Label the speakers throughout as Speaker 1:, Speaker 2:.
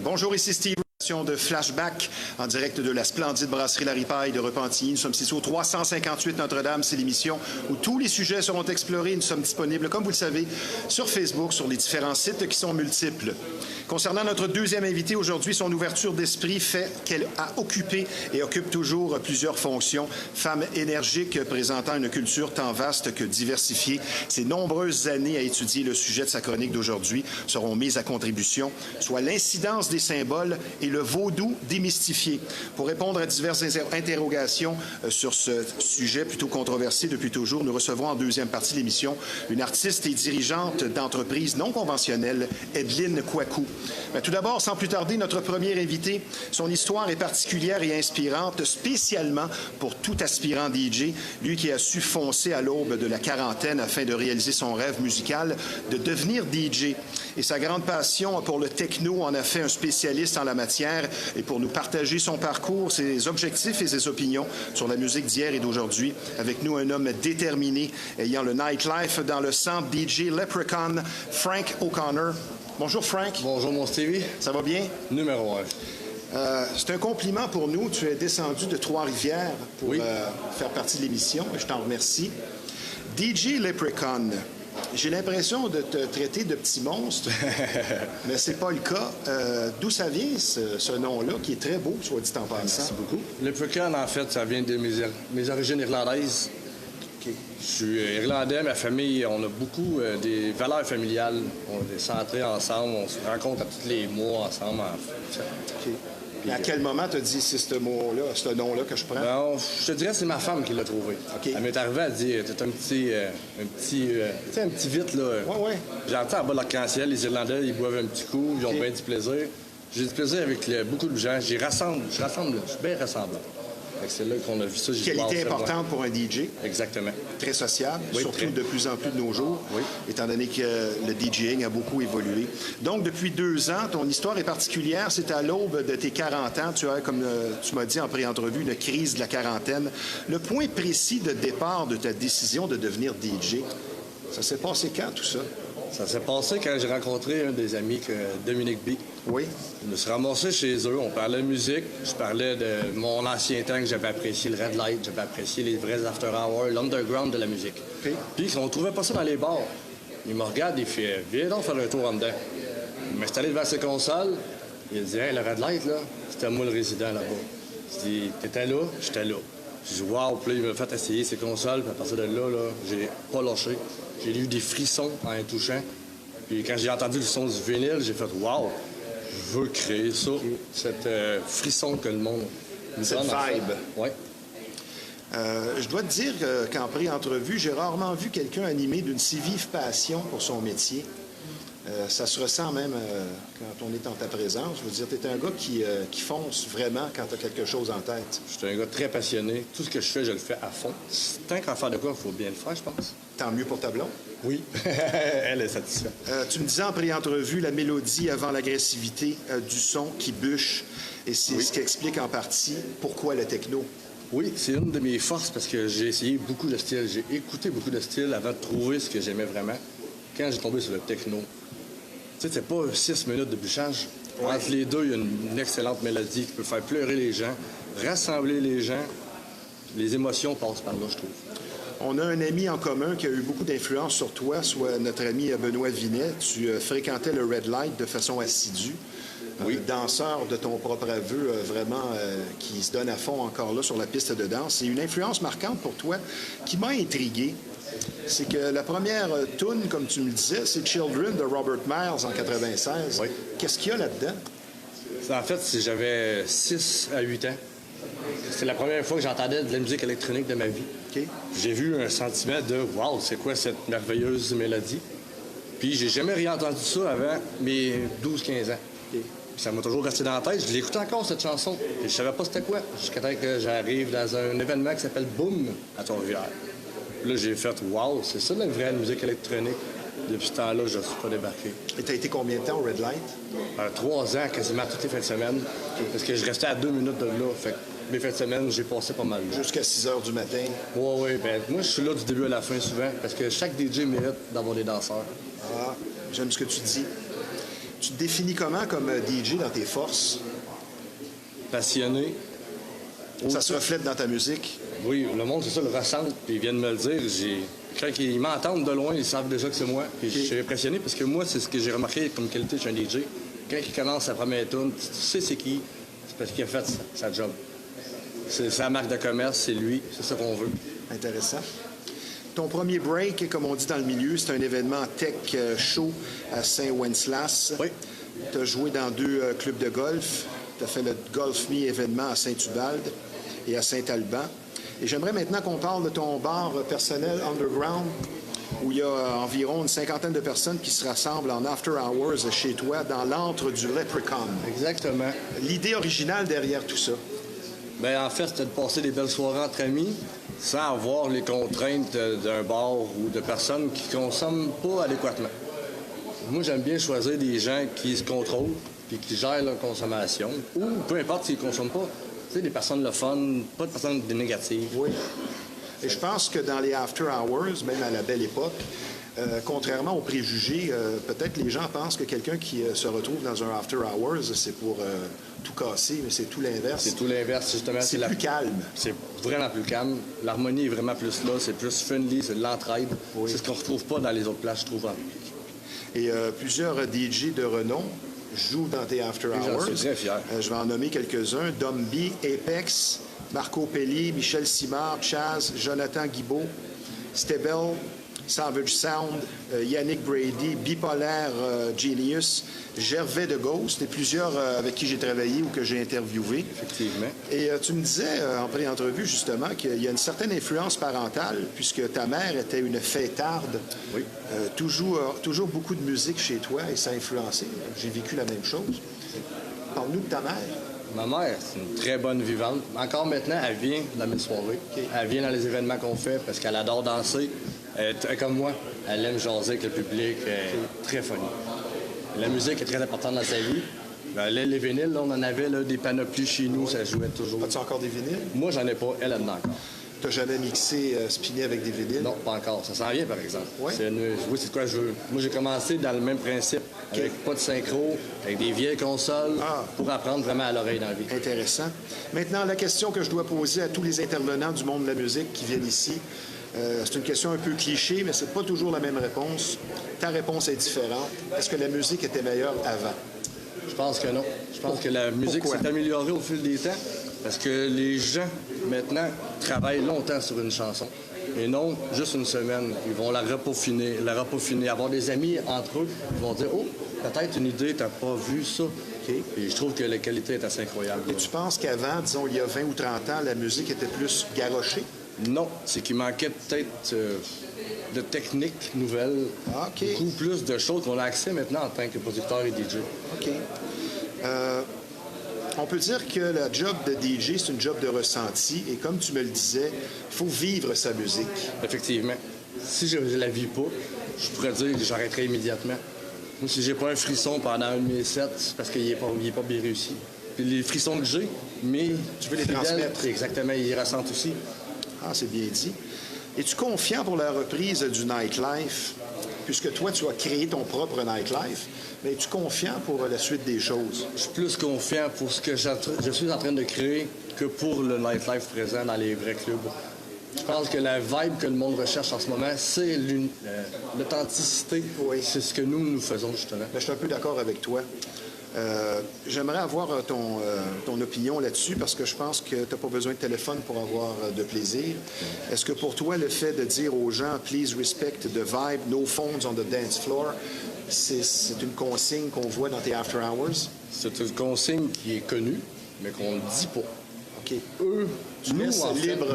Speaker 1: Bonjour, ici Steve de Flashback en direct de la splendide brasserie La Ripaille de Repentigny. Nous sommes ici au 358 Notre-Dame. C'est l'émission où tous les sujets seront explorés. Nous sommes disponibles, comme vous le savez, sur Facebook, sur les différents sites qui sont multiples. Concernant notre deuxième invité aujourd'hui, son ouverture d'esprit fait qu'elle a occupé et occupe toujours plusieurs fonctions. Femme énergique présentant une culture tant vaste que diversifiée. Ses nombreuses années à étudier le sujet de sa chronique d'aujourd'hui seront mises à contribution, soit l'incidence des symboles et le vaudou démystifié. Pour répondre à diverses interrogations sur ce sujet plutôt controversé depuis toujours, nous recevrons en deuxième partie de l'émission une artiste et dirigeante d'entreprise non conventionnelle, Edelyne Kouakou. Mais tout d'abord, sans plus tarder, notre premier invité, son histoire est particulière et inspirante, spécialement pour tout aspirant DJ, lui qui a su foncer à l'aube de la quarantaine afin de réaliser son rêve musical de devenir DJ. Et sa grande passion pour le techno en a fait un spécialiste en la matière. Et pour nous partager son parcours, ses objectifs et ses opinions sur la musique d'hier et d'aujourd'hui, avec nous un homme déterminé ayant le nightlife dans le sang, DJ Leprechaun, Frank O'Connor. Bonjour Frank.
Speaker 2: Bonjour mon Stevie.
Speaker 1: Ça va bien?
Speaker 2: Numéro 1.
Speaker 1: C'est un compliment pour nous. Tu es descendu de Trois-Rivières pour faire partie de l'émission et je t'en remercie. DJ Leprechaun. J'ai l'impression de te traiter de petit monstre, mais c'est pas le cas. D'où ça vient, ce nom-là, qui est très beau, soit dit en passant?
Speaker 2: Merci beaucoup. Leprechaun, en fait, ça vient de mes origines irlandaises.
Speaker 1: Okay.
Speaker 2: Je suis irlandais, ma famille, on a beaucoup des valeurs familiales. On est centrés ensemble, on se rencontre à tous les mois ensemble.
Speaker 1: Okay. Et à quel moment tu as dit c'est ce mot-là, ce nom-là que je prends?
Speaker 2: Ben, je te dirais que c'est ma femme qui l'a trouvé.
Speaker 1: Okay.
Speaker 2: Elle m'est arrivée, elle dit t'es un petit vite, là.
Speaker 1: Ouais.
Speaker 2: J'entends en bas de l'arc-en-ciel, les Irlandais, ils boivent un petit coup, ils ont bien du plaisir. J'ai du plaisir avec beaucoup de gens. Je rassemble, je suis bien rassemblant. C'est là qu'on a vu ça.
Speaker 1: Qualité importante pour un DJ.
Speaker 2: Exactement.
Speaker 1: Très sociable, surtout de plus en plus de nos jours, étant donné que le DJing a beaucoup évolué. Donc, depuis 2 ans, ton histoire est particulière. C'est à l'aube de tes 40 ans. Tu as, comme tu m'as dit en pré-entrevue, une crise de la quarantaine. Le point précis de départ de ta décision de devenir DJ, ça s'est passé quand, tout ça?
Speaker 2: Ça s'est passé quand j'ai rencontré un des amis, Dominique B.
Speaker 1: Oui.
Speaker 2: Je me suis ramassé chez eux, on parlait de musique, je parlais de mon ancien temps que j'avais apprécié le Red Light, j'avais apprécié les vrais after hours, l'underground de la musique.
Speaker 1: Okay.
Speaker 2: Puis on trouvait pas ça dans les bars. Il me regarde, il fait « Viens donc faire un tour en dedans ». Il m'installait devant ses consoles, il dit « Hey, le Red Light, là, c'était moi le résident là-bas ». Je dis « T'étais là? » J'étais là. Je dis « Wow », puis là, il m'a fait essayer ses consoles, puis à partir de là, j'ai pas lâché. J'ai eu des frissons en les touchant. Puis quand j'ai entendu le son du vinyle, j'ai fait « Wow, je veux créer ça, cette frisson que le monde nous
Speaker 1: cette
Speaker 2: donne. »
Speaker 1: Cette vibe.
Speaker 2: Oui.
Speaker 1: Je dois te dire qu'en pré-entrevue, j'ai rarement vu quelqu'un animé d'une si vive passion pour son métier. Ça se ressent même quand on est en ta présence. Je veux dire, tu es un gars qui fonce vraiment quand tu as quelque chose en tête.
Speaker 2: Je suis un gars très passionné. Tout ce que je fais, je le fais à fond. Tant qu'à faire de quoi, il faut bien le faire, je pense.
Speaker 1: Tant mieux pour ta blonde.
Speaker 2: Oui, elle est satisfaite.
Speaker 1: Tu me disais en pré-entrevue la mélodie avant l'agressivité du son qui bûche. Et c'est ce qui explique en partie pourquoi le techno.
Speaker 2: Oui, c'est une de mes forces parce que j'ai essayé beaucoup de styles. J'ai écouté beaucoup de styles avant de trouver ce que j'aimais vraiment. Quand j'ai tombé sur le techno, tu sais, c'est pas 6 minutes de bûchage. Ouais. Entre les deux, il y a une excellente mélodie qui peut faire pleurer les gens, rassembler les gens. Les émotions passent par là, je trouve.
Speaker 1: On a un ami en commun qui a eu beaucoup d'influence sur toi, soit notre ami Benoît Vinet. Tu fréquentais le Red Light de façon assidue. Oui. Danseur de ton propre aveu, vraiment, qui se donne à fond encore là sur la piste de danse. C'est une influence marquante pour toi qui m'a intrigué. C'est que la première tune, comme tu me le disais, c'est Children de Robert Miles en 96.
Speaker 2: Oui.
Speaker 1: Qu'est-ce qu'il y a là-dedans?
Speaker 2: En fait, j'avais 6 à 8 ans. C'était la première fois que j'entendais de la musique électronique de ma vie.
Speaker 1: Okay.
Speaker 2: J'ai vu un sentiment de « Wow, c'est quoi cette merveilleuse mélodie? » Puis j'ai jamais réentendu ça avant mes 12-15 ans. Okay. Ça m'a toujours resté dans la tête. Je l'écoutais encore, cette chanson. Et je savais pas c'était quoi. Jusqu'à temps que j'arrive dans un événement qui s'appelle Boom à Trois-Rivières. Là, j'ai fait « Wow, c'est ça la vraie musique électronique. » Depuis ce temps-là, je ne suis pas débarqué.
Speaker 1: Et tu as été combien de temps au Red Light?
Speaker 2: 3 ans, quasiment toutes les fins de semaine. Okay. Parce que je restais à 2 minutes de là. Fait que mes fins de semaine, j'ai passé pas mal.
Speaker 1: Jusqu'à 6 heures du matin?
Speaker 2: Oui. Ben, moi, je suis là du début à la fin souvent. Parce que chaque DJ mérite d'avoir des danseurs.
Speaker 1: Ah, j'aime ce que tu dis. Tu te définis comment comme DJ dans tes forces?
Speaker 2: Passionné.
Speaker 1: Ça se reflète dans ta musique?
Speaker 2: Oui, le monde, c'est ça, le ressent, puis ils viennent me le dire. Quand ils m'entendent de loin, ils savent déjà que c'est moi. Puis je suis impressionné parce que moi, c'est ce que j'ai remarqué comme qualité chez un DJ. Quand il commence sa première tune, tu sais c'est qui, c'est parce qu'il a fait sa job. C'est sa marque de commerce, c'est lui, c'est ça qu'on veut.
Speaker 1: Intéressant. Ton premier break, comme on dit dans le milieu, c'est un événement tech show à Saint-Wenceslas.
Speaker 2: Oui.
Speaker 1: Tu as joué dans 2 clubs de golf. Tu as fait le Golf Me événement à Saint-Ubalde et à Saint-Alban. Et j'aimerais maintenant qu'on parle de ton bar personnel underground, où il y a environ une 50aine de personnes qui se rassemblent en after hours chez toi, dans l'antre du Leprechaun.
Speaker 2: Exactement.
Speaker 1: L'idée originale derrière tout ça?
Speaker 2: Bien, en fait, c'était de passer des belles soirées entre amis sans avoir les contraintes d'un bar ou de personnes qui ne consomment pas adéquatement. Moi, j'aime bien choisir des gens qui se contrôlent et qui gèrent leur consommation, ou peu importe s'ils ne consomment pas. Tu sais, des personnes le fun, pas de personnes négatives.
Speaker 1: Oui. Et je pense que dans les after hours, même à la belle époque, contrairement aux préjugés, peut-être les gens pensent que quelqu'un qui se retrouve dans un after hours, c'est pour tout casser, mais c'est tout l'inverse.
Speaker 2: C'est tout l'inverse, justement.
Speaker 1: C'est plus calme.
Speaker 2: C'est vraiment plus calme. L'harmonie est vraiment plus là. C'est plus friendly, c'est de l'entraide.
Speaker 1: Oui.
Speaker 2: C'est ce qu'on ne retrouve pas dans les autres places, je trouve.
Speaker 1: Et plusieurs DJ de renom jouent dans tes after hours.
Speaker 2: J'en suis très fier.
Speaker 1: Je vais en nommer quelques-uns. Dom B, Apex, Marco Pelli, Michel Simard, Chaz, Jonathan Guibault, Stebel, Savage Sound, Yannick Brady, Bipolaire Genius, Gervais de Ghost et plusieurs avec qui j'ai travaillé ou que j'ai interviewé.
Speaker 2: Effectivement.
Speaker 1: Et tu me disais en pré-entrevue justement qu'il y a une certaine influence parentale puisque ta mère était une fêtarde.
Speaker 2: Oui.
Speaker 1: Toujours beaucoup de musique chez toi et ça a influencé. J'ai vécu la même chose. Parle-nous de ta mère.
Speaker 2: Ma mère, c'est une très bonne vivante. Encore maintenant, elle vient dans mes soirées.
Speaker 1: OK.
Speaker 2: Elle vient dans les événements qu'on fait parce qu'elle adore danser. Elle est comme moi. Elle aime jaser avec le public. Elle est très funny. La musique est très importante dans sa vie. Les vinyles, là, on en avait là, des panoplies chez nous, ça jouait toujours.
Speaker 1: As-tu encore des vinyles?
Speaker 2: Moi, j'en ai pas. Elle en a encore.
Speaker 1: T'as jamais mixé, spiné avec des vinyles?
Speaker 2: Non, pas encore. Ça s'en vient, par exemple.
Speaker 1: Ouais?
Speaker 2: Oui, c'est quoi je veux. Moi, j'ai commencé dans le même principe, avec pas de synchro, avec des vieilles consoles, pour apprendre vraiment à l'oreille dans la vie.
Speaker 1: Intéressant. Maintenant, la question que je dois poser à tous les intervenants du monde de la musique qui viennent ici, c'est une question un peu cliché, mais c'est pas toujours la même réponse. Ta réponse est différente. Est-ce que la musique était meilleure avant?
Speaker 2: Je pense que non. Je pense que la musique
Speaker 1: Pourquoi?
Speaker 2: s'est améliorée au fil des temps parce que les gens, maintenant, travaillent longtemps sur une chanson. Et non juste une semaine. Ils vont la repeaufiner, avoir des amis entre eux. Ils vont dire « Oh, peut-être une idée, t'as pas vu ça.
Speaker 1: OK.
Speaker 2: Et je trouve que la qualité est assez incroyable.
Speaker 1: Et tu penses qu'avant, disons, il y a 20 ou 30 ans, la musique était plus garochée?
Speaker 2: Non, c'est qu'il manquait peut-être de techniques nouvelles.
Speaker 1: Ah, OK.
Speaker 2: Beaucoup plus de choses qu'on a accès maintenant en tant que producteur et DJ.
Speaker 1: OK. On peut dire que la job de DJ, c'est une job de ressenti. Et comme tu me le disais, il faut vivre sa musique.
Speaker 2: Effectivement. Si je ne la vis pas, je pourrais dire que j'arrêterais immédiatement. Moi, si j'ai pas un frisson pendant un de mes sets, c'est parce qu'il n'est pas bien réussi. Puis les frissons que j'ai, mais
Speaker 1: Tu veux les transmettre.
Speaker 2: Exactement, ils les ressentent aussi.
Speaker 1: Ah, c'est bien dit. Es-tu confiant pour la reprise du nightlife? Puisque toi, tu as créé ton propre nightlife, mais es-tu confiant pour la suite des choses?
Speaker 2: Je suis plus confiant pour ce que je suis en train de créer que pour le nightlife présent dans les vrais clubs. Je pense que la vibe que le monde recherche en ce moment, c'est l'authenticité.
Speaker 1: Oui.
Speaker 2: C'est ce que nous faisons, justement.
Speaker 1: Ben, je suis un peu d'accord avec toi. J'aimerais avoir ton opinion là-dessus parce que je pense que tu n'as pas besoin de téléphone pour avoir de plaisir. Est-ce que pour toi, le fait de dire aux gens « Please respect the vibe, no phones on the dance floor », c'est une consigne qu'on voit dans tes after hours?
Speaker 2: C'est une consigne qui est connue, mais qu'on ne dit pas.
Speaker 1: OK.
Speaker 2: Eux,
Speaker 1: Tu
Speaker 2: nous,
Speaker 1: laisses
Speaker 2: en fait,
Speaker 1: libre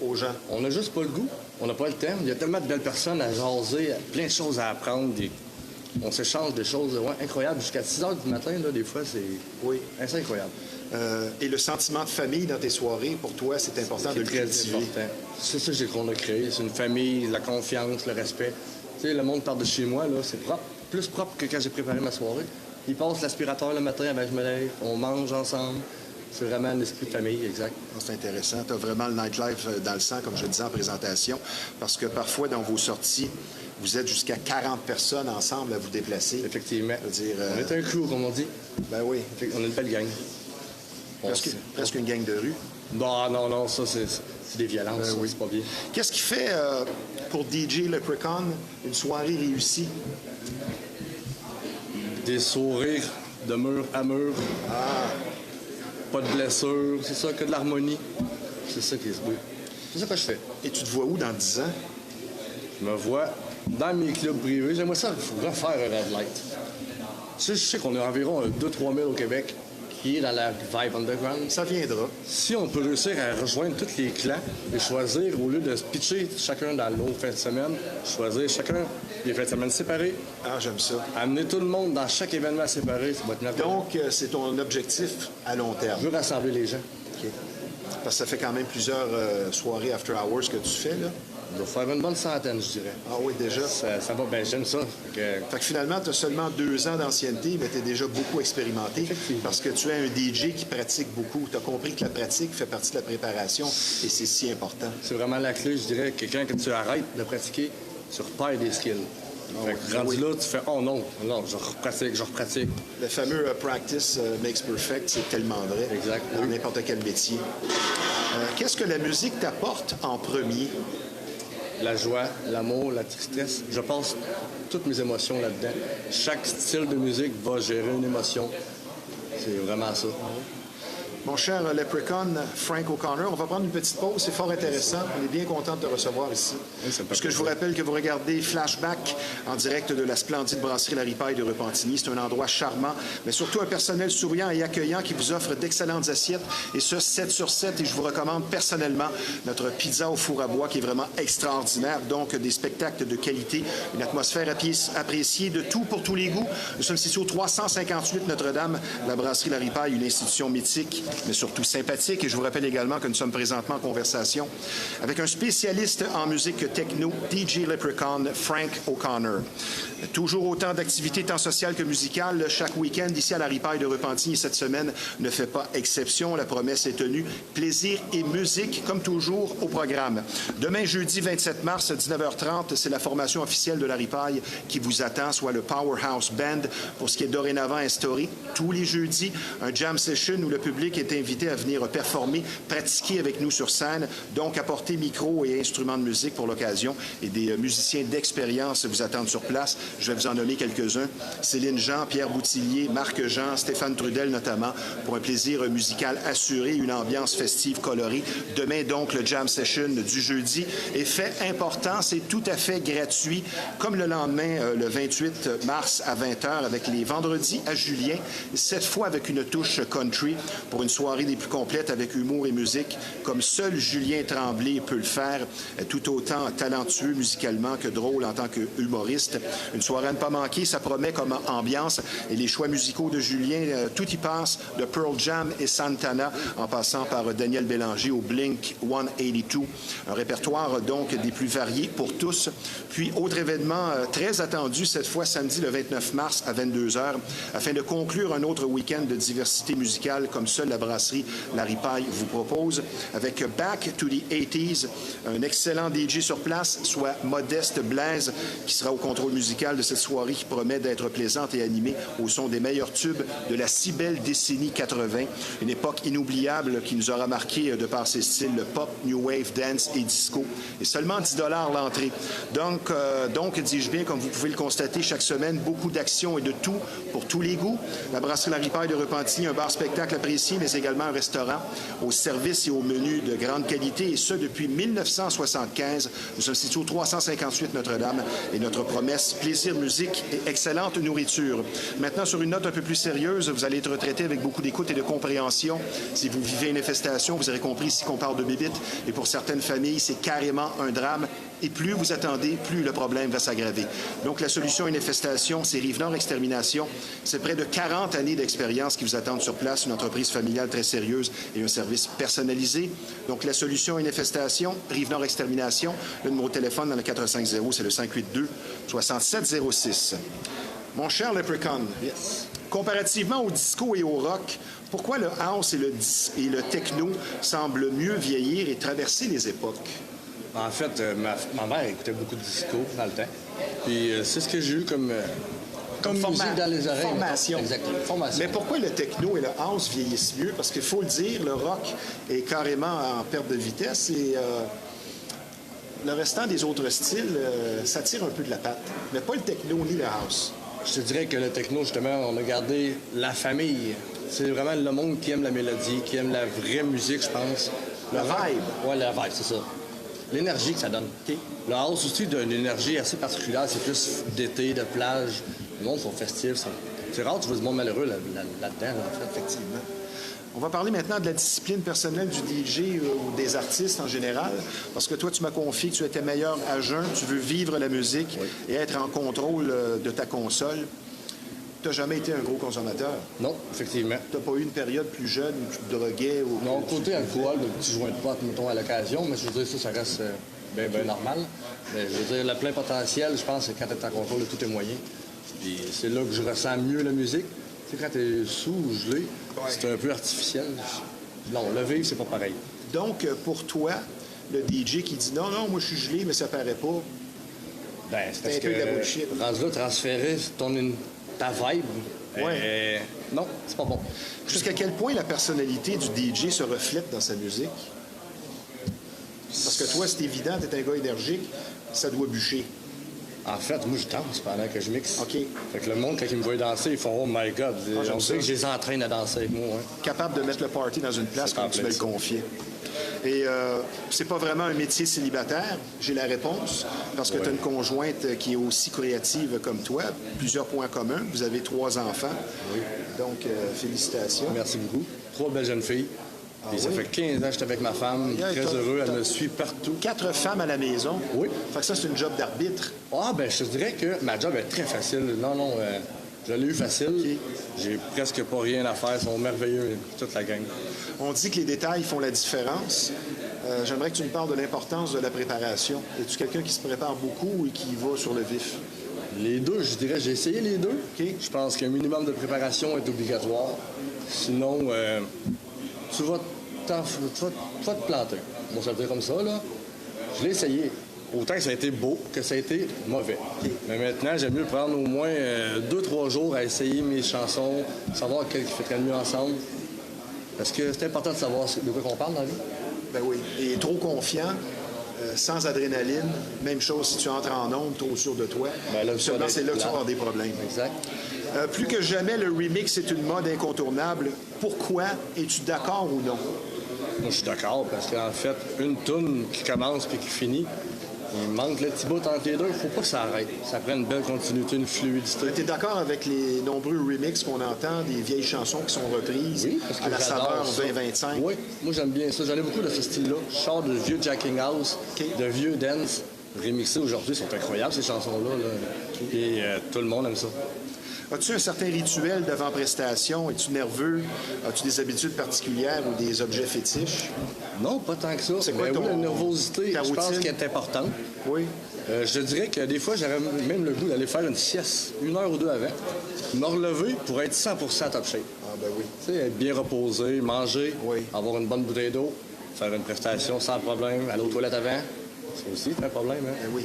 Speaker 1: aux gens.
Speaker 2: on n'a juste pas le goût. On n'a pas le temps. Il y a tellement de belles personnes à jaser, plein de choses à apprendre. On s'échange des choses incroyables. Jusqu'à 6 heures du matin, là, des fois,
Speaker 1: Oui.
Speaker 2: c'est incroyable.
Speaker 1: Et le sentiment de famille dans tes soirées, pour toi, c'est important de le
Speaker 2: très
Speaker 1: cultiver.
Speaker 2: important. C'est ça qu'on a créé. C'est une famille, la confiance, le respect. Tu sais, le monde part de chez moi, là, c'est propre. Plus propre que quand j'ai préparé ma soirée. Ils passent l'aspirateur le matin avant que je me lève. On mange ensemble. C'est vraiment un esprit de famille, exact.
Speaker 1: C'est intéressant. Tu as vraiment le nightlife dans le sang, comme je le disais en présentation, parce que parfois, dans vos sorties, vous êtes jusqu'à 40 personnes ensemble à vous déplacer.
Speaker 2: Effectivement.
Speaker 1: Je veux dire,
Speaker 2: On est un crew, comme on dit.
Speaker 1: Ben oui.
Speaker 2: On est une belle gang.
Speaker 1: Presque une gang de rue.
Speaker 2: Non, ça, c'est des violences.
Speaker 1: Oui.
Speaker 2: C'est pas bien.
Speaker 1: Qu'est-ce qui fait pour DJ Leprechaun une soirée réussie?
Speaker 2: Des sourires de mur à mur. Pas de blessures. C'est ça, que de l'harmonie. C'est ça qui est beau. C'est ça que je fais.
Speaker 1: Et tu te vois où dans 10 ans?
Speaker 2: Je me vois dans mes clubs privés. J'aimerais ça refaire un Red Light. Je sais qu'on a environ 2-3 000 au Québec qui est dans la vibe underground.
Speaker 1: Ça viendra.
Speaker 2: Si on peut réussir à rejoindre tous les clans et choisir, au lieu de se pitcher chacun dans l'autre fin de semaine, choisir chacun les fins de semaine séparées,
Speaker 1: Ah, j'aime ça.
Speaker 2: amener tout le monde dans chaque événement séparé, ça va être merveilleux.
Speaker 1: Donc, c'est ton objectif à long terme.
Speaker 2: Je veux rassembler les gens.
Speaker 1: OK. Parce que ça fait quand même plusieurs soirées after hours que tu fais, là.
Speaker 2: Je vais faire une bonne centaine, je dirais.
Speaker 1: Ah oui, déjà.
Speaker 2: Ça va bien, j'aime ça.
Speaker 1: Fait que finalement, tu as seulement 2 ans d'ancienneté, mais tu es déjà beaucoup expérimenté.
Speaker 2: Effectivement.
Speaker 1: Parce que tu es un DJ qui pratique beaucoup. Tu as compris que la pratique fait partie de la préparation et c'est si important.
Speaker 2: C'est vraiment la clé, je dirais, que quand tu arrêtes de pratiquer, tu repères des skills. Fait que rendu là, tu fais « Oh non, je repratique. »
Speaker 1: Le fameux practice makes perfect, c'est tellement vrai.
Speaker 2: Exact,
Speaker 1: Dans
Speaker 2: oui.
Speaker 1: n'importe quel métier. Qu'est-ce que la musique t'apporte en premier?
Speaker 2: La joie, l'amour, la tristesse, je passe toutes mes émotions là-dedans. Chaque style de musique va gérer une émotion. C'est vraiment ça.
Speaker 1: Mon cher Leprechaun, Frank O'Connor, on va prendre une petite pause. C'est fort intéressant. On est bien content de te recevoir ici.
Speaker 2: Oui, ça me fait
Speaker 1: Parce que je vous
Speaker 2: plaisir.
Speaker 1: rappelle que vous regardez Flashback en direct de la splendide brasserie La Ripaille de Repentigny. C'est un endroit charmant, mais surtout un personnel souriant et accueillant qui vous offre d'excellentes assiettes, et ce, 7 sur 7. Et je vous recommande personnellement notre pizza au four à bois qui est vraiment extraordinaire. Donc, des spectacles de qualité, une atmosphère appréciée, de tout pour tous les goûts. Nous sommes situés au 358 Notre-Dame, la brasserie La Ripaille, une institution mythique, mais surtout sympathique. Et je vous rappelle également que nous sommes présentement en conversation avec un spécialiste en musique techno, DJ Leprechaun, Frank O'Connor. Toujours autant d'activités tant sociales que musicales chaque week-end ici à la Ripaille de Repentigny. Et cette semaine ne fait pas exception. La promesse est tenue. Plaisir et musique, comme toujours, au programme. Demain, jeudi 27 mars, 19h30, c'est la formation officielle de la Ripaille qui vous attend, soit le Powerhouse Band, pour ce qui est dorénavant instauré. Tous les jeudis, un jam session où le public est invité à venir performer, pratiquer avec nous sur scène, donc apporter micro et instruments de musique pour l'occasion. Et des musiciens d'expérience vous attendent sur place. Je vais vous en nommer quelques-uns. Céline Jean, Pierre Boutillier, Marc Jean, Stéphane Trudel notamment, pour un plaisir musical assuré, une ambiance festive colorée. Demain, donc, le jam session du jeudi. Et fait important, c'est tout à fait gratuit, comme le lendemain, le 28 mars à 20h, avec les vendredis à Julien, cette fois avec une touche country, pour une soirée des plus complètes avec humour et musique, comme seul Julien Tremblay peut le faire, tout autant talentueux musicalement que drôle en tant qu'humoriste. Une soirée à ne pas manquer, ça promet comme ambiance. Et les choix musicaux de Julien, tout y passe, de Pearl Jam et Santana, en passant par Daniel Bélanger au Blink 182. Un répertoire donc des plus variés pour tous. Puis, autre événement très attendu, cette fois samedi le 29 mars à 22h, afin de conclure un autre week-end de diversité musicale comme seule la brasserie La Ripaille vous propose, avec Back to the 80s, un excellent DJ sur place, soit Modeste Blaise, qui sera au contrôle musical de cette soirée qui promet d'être plaisante et animée au son des meilleurs tubes de la si belle décennie 80, une époque inoubliable qui nous aura marqué de par ses styles pop, new wave, dance et disco, et seulement 10 $ l'entrée. Donc, dis-je bien, comme vous pouvez le constater, chaque semaine, beaucoup d'actions et de tout pour tous les goûts. La brasserie La Ripaille de Repentigny, un bar-spectacle apprécié, mais également un restaurant au service et au menu de grande qualité, et ce, depuis 1975. Nous sommes situés au 358 Notre-Dame, et notre promesse, plaisir, musique et excellente nourriture. Maintenant, sur une note un peu plus sérieuse, vous allez être traité avec beaucoup d'écoute et de compréhension. Si vous vivez une infestation, vous aurez compris ici qu'on parle de bébites, et pour certaines familles, c'est carrément un drame. Et plus vous attendez, plus le problème va s'aggraver. Donc, la solution à une infestation, c'est Rive-Nord Extermination. C'est près de 40 années d'expérience qui vous attendent sur place, une entreprise familiale très sérieuse et un service personnalisé. Donc, la solution à une infestation, Rive-Nord Extermination. Le numéro de téléphone dans le 450, c'est le 582-6706. Mon cher Leprechaun,
Speaker 2: Yes.
Speaker 1: comparativement au disco et au rock, pourquoi le house et le techno semblent mieux vieillir et traverser les époques?
Speaker 2: En fait, ma mère écoutait beaucoup de disco dans le temps. Puis c'est ce que j'ai eu comme musique dans les oreilles.
Speaker 1: Formation.
Speaker 2: Exactement, formation.
Speaker 1: Mais pourquoi le techno et le house vieillissent mieux? Parce qu'il faut le dire, le rock est carrément en perte de vitesse et le restant des autres styles, ça tire un peu de la patte. Mais pas le techno ni le house.
Speaker 2: Je te dirais que le techno, justement, on a gardé la famille. C'est vraiment le monde qui aime la mélodie, qui aime la vraie musique, je pense.
Speaker 1: La vibe.
Speaker 2: Oui, la vibe, c'est ça. L'énergie que ça donne.
Speaker 1: OK.
Speaker 2: Le house aussi donne une énergie assez particulière. C'est plus d'été, de plage. Le monde sont festifs. C'est rare, tu vois du monde malheureux là-dedans, en fait.
Speaker 1: Effectivement. On va parler maintenant de la discipline personnelle du DJ ou des artistes en général, parce que toi, tu m'as confié que tu étais meilleur à jeun, tu veux vivre la musique et être en contrôle de ta console. Tu n'as jamais été un gros consommateur.
Speaker 2: Non, effectivement.
Speaker 1: Tu n'as pas eu une période plus jeune où tu te droguais ou...
Speaker 2: Non, côté alcool, le petit joint de pote, mettons, à l'occasion, mais je veux dire, ça reste bien normal. Mais je veux dire, le plein potentiel, je pense, c'est quand tu es en contrôle de tous tes moyens. Puis c'est là que je ressens mieux la musique. Tu sais, quand tu es sous ou gelé, c'est un peu artificiel. Non, le vivre, c'est pas pareil.
Speaker 1: Donc, pour toi, le DJ qui dit « Non, non, moi, je suis gelé, mais ça paraît pas. »
Speaker 2: Ben, c'est parce
Speaker 1: un peu de la
Speaker 2: que
Speaker 1: bullshit.
Speaker 2: rendu là, transférer ta vibe,
Speaker 1: Ouais.
Speaker 2: non, c'est pas bon.
Speaker 1: Jusqu'à quel point la personnalité du DJ se reflète dans sa musique? Parce que toi, c'est évident, tu es un gars énergique, ça doit bûcher.
Speaker 2: En fait, moi, je danse pendant que je mixe.
Speaker 1: OK.
Speaker 2: Fait que le monde, quand ils me voient danser, ils font « Oh my God!
Speaker 1: j'aime
Speaker 2: On
Speaker 1: ça.
Speaker 2: sait que je les entraîne à danser avec moi. Hein.
Speaker 1: Capable de mettre le party dans une place
Speaker 2: C'est
Speaker 1: comme tu me le
Speaker 2: complexe.
Speaker 1: confiais. Et c'est pas vraiment un métier célibataire, j'ai la réponse, parce que tu as une conjointe qui est aussi créative comme toi, plusieurs points communs. Vous avez 3 enfants.
Speaker 2: Oui.
Speaker 1: Donc, félicitations.
Speaker 2: Merci beaucoup. 3 belles jeunes filles. Puis ça
Speaker 1: oui?
Speaker 2: fait 15 ans que je suis avec ma femme.
Speaker 1: Aïe,
Speaker 2: Très
Speaker 1: t'as-
Speaker 2: heureux. Elle
Speaker 1: t'as-
Speaker 2: me suit partout.
Speaker 1: 4 femmes à la maison.
Speaker 2: Oui.
Speaker 1: Fait que ça, c'est une job d'arbitre.
Speaker 2: Ah, ben, je te dirais que ma job est très facile. Non, je l'ai eu facile.
Speaker 1: OK.
Speaker 2: J'ai presque pas rien à faire. Ils sont merveilleux, toute la gang.
Speaker 1: On dit que les détails font la différence. J'aimerais que tu me parles de l'importance de la préparation. Es-tu quelqu'un qui se prépare beaucoup et qui va sur le vif?
Speaker 2: Les deux, je dirais, j'ai essayé les deux.
Speaker 1: OK.
Speaker 2: Je pense qu'un minimum de préparation est obligatoire. Sinon, tu vas te planter. On va se le dire comme ça, là. Je l'ai essayé. Autant que ça a été beau que ça a été mauvais. Mais maintenant, j'aime mieux prendre au moins 2-3 jours à essayer mes chansons, savoir quel qui fait le mieux ensemble. Parce que c'est important de savoir de quoi on parle dans la vie.
Speaker 1: Ben oui. Et trop confiant, sans adrénaline, même chose si tu entres en onde, trop sûr de toi.
Speaker 2: Ben là,
Speaker 1: Seulement,
Speaker 2: ça
Speaker 1: c'est
Speaker 2: doit
Speaker 1: là
Speaker 2: être
Speaker 1: que tu vas
Speaker 2: plat.
Speaker 1: avoir des problèmes.
Speaker 2: Exact.
Speaker 1: Plus que jamais, le remix est une mode incontournable. Pourquoi? Es-tu d'accord ou non?
Speaker 2: Moi, je suis d'accord, parce qu'en fait, une toune qui commence puis qui finit, il manque le petit bout entre les deux. Il faut pas que ça arrête. Ça prend une belle continuité, une fluidité.
Speaker 1: Tu es d'accord avec les nombreux remixes qu'on entend, des vieilles chansons qui sont reprises
Speaker 2: Oui, parce que
Speaker 1: à la
Speaker 2: j'adore
Speaker 1: saveur
Speaker 2: ça.
Speaker 1: 2025?
Speaker 2: Oui, moi j'aime bien ça. J'en ai beaucoup de ce style-là. Je sors de vieux Jacking House,
Speaker 1: OK.
Speaker 2: de vieux dance. Remixés aujourd'hui, sont incroyables ces chansons-là. Là. Et tout le monde aime ça.
Speaker 1: As-tu un certain rituel devant prestation? Es-tu nerveux? As-tu des habitudes particulières ou des objets fétiches?
Speaker 2: Non, pas tant que ça.
Speaker 1: C'est quoi
Speaker 2: Mais oui,
Speaker 1: ton-
Speaker 2: la nervosité,
Speaker 1: ta
Speaker 2: je pense
Speaker 1: routine?
Speaker 2: qu'elle est importante.
Speaker 1: Oui.
Speaker 2: Je dirais que des fois, j'aurais même le goût d'aller faire une sieste 1 heure ou 2 avant, me relever pour être 100% top shape.
Speaker 1: Ah ben oui.
Speaker 2: Tu sais, être bien reposé, manger,
Speaker 1: Oui.
Speaker 2: avoir une bonne bouteille d'eau, faire une prestation sans problème, aller aux toilettes avant. Ça aussi, c'est un problème, hein?
Speaker 1: Ben oui.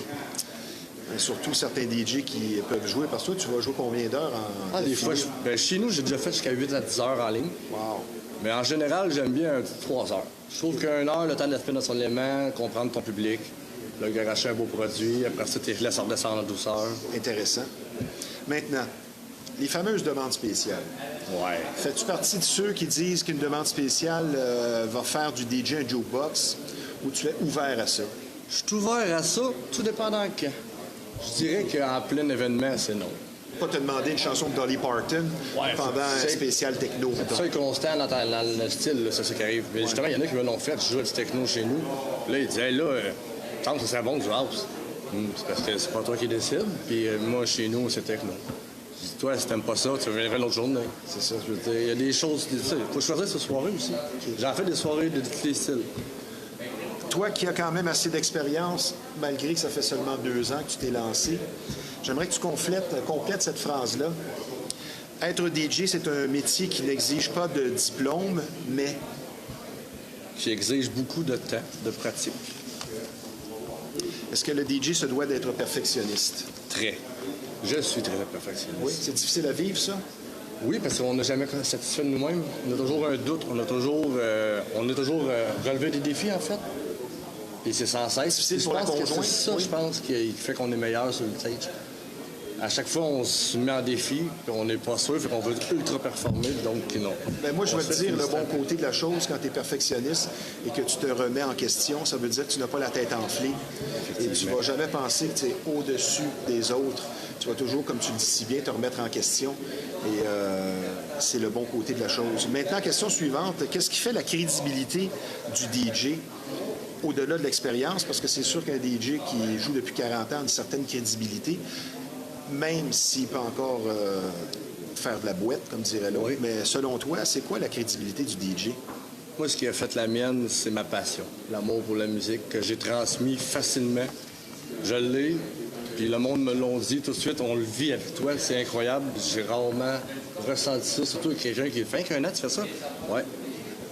Speaker 1: Et surtout certains DJ qui peuvent jouer. Parce que toi, tu vas jouer combien d'heures en
Speaker 2: Ah, des fois,
Speaker 1: d'affilée?
Speaker 2: chez nous, j'ai déjà fait jusqu'à 8 à 10 heures en ligne.
Speaker 1: Wow.
Speaker 2: Mais en général, j'aime bien 3 heures. Je trouve qu'une heure, le temps de se mettre dans son élément, comprendre ton public, le garocher un beau produit, après ça, tu laisses redescendre en douceur.
Speaker 1: Intéressant. Maintenant, les fameuses demandes spéciales.
Speaker 2: Ouais.
Speaker 1: Fais-tu partie de ceux qui disent qu'une demande spéciale va faire du DJ un jukebox ou tu es ouvert à ça?
Speaker 2: Je suis ouvert à ça, tout dépendant quand. Je dirais qu'en plein événement, c'est non.
Speaker 1: Pas te demander une chanson de Dolly Parton
Speaker 2: Ouais,
Speaker 1: pendant un
Speaker 2: c'est-
Speaker 1: spécial techno. mettons.
Speaker 2: Ça est constant dans le style, là, c'est ça qui arrive. Mais justement, il y en a qui me l'ont fait, je joue du techno chez nous. Là, ils disaient, là, tant que ça serait bon du house. C'est parce que c'est pas toi qui décide, puis moi, chez nous, c'est techno. Je dis, toi, si t'aimes pas ça, tu reviendrais l'autre journée. C'est ça, je veux dire. Il y a des choses, il faut choisir sa soirée aussi. J'en fais des soirées de tous les styles.
Speaker 1: Toi qui as quand même assez d'expérience, malgré que ça fait seulement 2 ans que tu t'es lancé, j'aimerais que tu complètes cette phrase-là. Être DJ, c'est un métier qui n'exige pas de diplôme, mais
Speaker 2: Qui exige beaucoup de temps, de pratique.
Speaker 1: Est-ce que le DJ se doit d'être perfectionniste?
Speaker 2: Très. Je suis très perfectionniste.
Speaker 1: Oui. C'est difficile à vivre, ça?
Speaker 2: Oui, parce qu'on n'a jamais satisfait de nous-mêmes. On a toujours un doute, on est toujours relevé des défis, en fait. Et c'est sans cesse.
Speaker 1: Difficile
Speaker 2: Je
Speaker 1: pour la
Speaker 2: pense que
Speaker 1: conjointe,
Speaker 2: c'est ça,
Speaker 1: oui.
Speaker 2: je pense, qui fait qu'on est meilleur sur le stage. À chaque fois, on se met en défi, puis on n'est pas sûr, fait qu'on veut ultra performer, donc non.
Speaker 1: Ben moi, je
Speaker 2: On
Speaker 1: vais
Speaker 2: se
Speaker 1: te
Speaker 2: fait
Speaker 1: dire le
Speaker 2: féliciter.
Speaker 1: bon côté de la chose quand tu es perfectionniste et que tu te remets en question. Ça veut dire que tu n'as pas la tête enflée et tu ne vas jamais penser que tu es au-dessus des autres. Tu vas toujours, comme tu le dis si bien, te remettre en question et c'est le bon côté de la chose. Maintenant, question suivante. Qu'est-ce qui fait la crédibilité du DJ au-delà de l'expérience? Parce que c'est sûr qu'un DJ qui joue depuis 40 ans a une certaine crédibilité, même s'il peut encore faire de la boîte, comme dirait l'autre.
Speaker 2: Oui.
Speaker 1: Mais selon toi, c'est quoi la crédibilité du DJ?
Speaker 2: Moi, ce qui a fait la mienne, c'est ma passion, l'amour pour la musique que j'ai transmis facilement. Je l'ai, puis le monde me l'a dit tout de suite, on le vit avec toi, c'est incroyable. J'ai rarement ressenti ça, surtout avec quelqu'un qui fait qu'un an, tu fais ça? Ouais.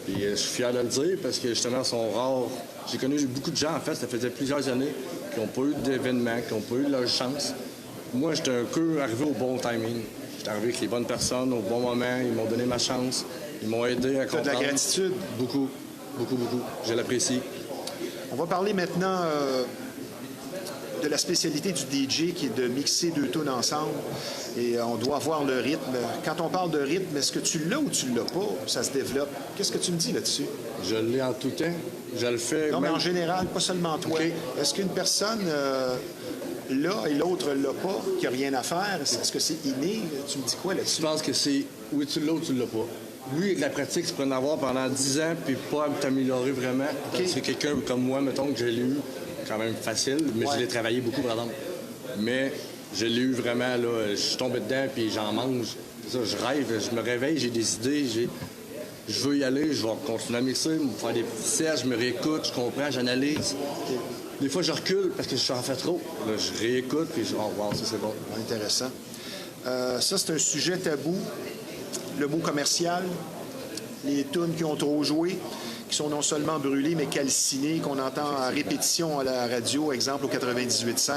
Speaker 2: Puis je suis fier de le dire parce que justement, ils sont rares. J'ai connu beaucoup de gens, en fait, ça faisait plusieurs années, qui n'ont pas eu d'événements, qui n'ont pas eu leur chance. Moi, j'étais un peu arrivé au bon timing. J'étais arrivé avec les bonnes personnes au bon moment. Ils m'ont donné ma chance. Ils m'ont aidé à
Speaker 1: Tu as
Speaker 2: comprendre.
Speaker 1: de la gratitude.
Speaker 2: Beaucoup, beaucoup, beaucoup. Je l'apprécie.
Speaker 1: On va parler maintenant de la spécialité du DJ qui est de mixer deux tunes ensemble. Et on doit avoir le rythme. Quand on parle de rythme, est-ce que tu l'as ou tu l'as pas? Ça se développe. Qu'est-ce que tu me dis là-dessus?
Speaker 2: Je l'ai en tout temps. Je le fais.
Speaker 1: Non, mais
Speaker 2: même-
Speaker 1: en général, pas seulement toi.
Speaker 2: OK.
Speaker 1: Est-ce qu'une personne l'a et l'autre l'a pas, qui n'a rien à faire? Est-ce que c'est inné? Tu me dis quoi
Speaker 2: Je
Speaker 1: là-dessus?
Speaker 2: pense que c'est oui, tu l'as ou tu l'as pas. Oui, avec la pratique, tu peux en avoir pendant 10 ans puis pas t'améliorer vraiment. C'est quelqu'un comme moi, mettons, que je l'ai eu quand même facile, mais
Speaker 1: Ouais.
Speaker 2: je l'ai travaillé beaucoup, par exemple. Mais je l'ai eu vraiment, là, je suis tombé dedans puis j'en mange. Ça, je rêve, je me réveille, j'ai des idées, je veux y aller, je vais continuer à mixer, me faire des petits sets, je me réécoute, je comprends, j'analyse. Des fois, je recule parce que je suis en fait trop. Là, je réécoute puis je dis, oh, wow, ça c'est bon.
Speaker 1: Intéressant. Ça, c'est un sujet tabou. Le mot commercial, les tunes qui ont trop joué, qui sont non seulement brûlées, mais calcinées, qu'on entend à répétition à la radio, exemple au 98.5,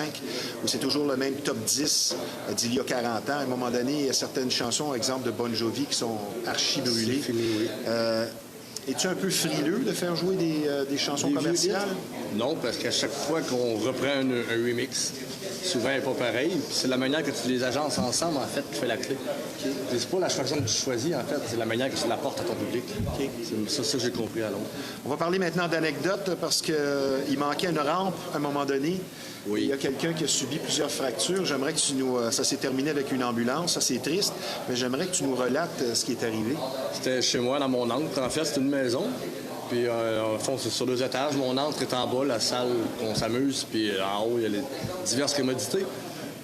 Speaker 1: où c'est toujours le même top 10 d'il y a 40 ans. À un moment donné, il y a certaines chansons, exemple de Bon Jovi, qui sont archi brûlées.
Speaker 2: C'est fini, oui.
Speaker 1: Es-tu un peu frileux de faire jouer des chansons
Speaker 2: Des
Speaker 1: commerciales?
Speaker 2: vieux hits? Non, parce qu'à chaque fois qu'on reprend un remix, souvent elle n'est pas pareil. Puis c'est la manière que tu les agences ensemble, en fait, qui fait la clé. C'est pas la chanson que tu choisis, en fait, c'est la manière que tu l'apportes à ton public. C'est ça que j'ai compris à l'autre.
Speaker 1: On va parler maintenant d'anecdotes parce qu'il manquait une rampe à un moment donné.
Speaker 2: Oui.
Speaker 1: Il y a quelqu'un qui a subi plusieurs fractures. J'aimerais que tu nous... Ça s'est terminé avec une ambulance, ça c'est triste, mais j'aimerais que tu nous relates ce qui est arrivé.
Speaker 2: C'était chez moi, dans mon antre. En fait, c'est une maison. Puis, en fond, c'est sur 2 étages. Mon antre est en bas, la salle qu'on s'amuse. Puis, en haut, il y a les diverses commodités.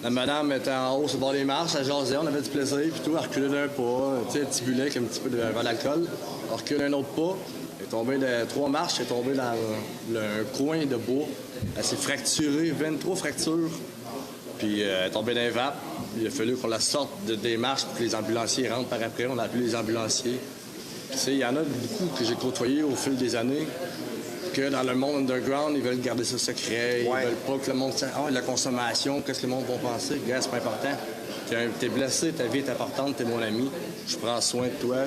Speaker 2: La madame était en haut, sur le bord des marches, elle jasait, on avait du plaisir, puis tout, elle reculait d'un pas, tu sais, un petit bulet avec un petit peu de vin d'alcool. Elle recule un autre pas, elle est tombée de 3 marches, elle est tombée dans un coin de bois. Elle s'est fracturée, 23 fractures. Puis, elle est tombée dans les vapes. Il a fallu qu'on la sorte des marches pour que les ambulanciers rentrent par après. On a appelé les ambulanciers. Tu sais, il y en a beaucoup que j'ai côtoyés au fil des années, que dans le monde underground, ils veulent garder ça secret. Ils veulent pas que le monde sache, la consommation, qu'est-ce que le monde va penser. Gars, c'est pas important. T'es blessé, ta vie est importante, t'es mon ami. Je prends soin de toi.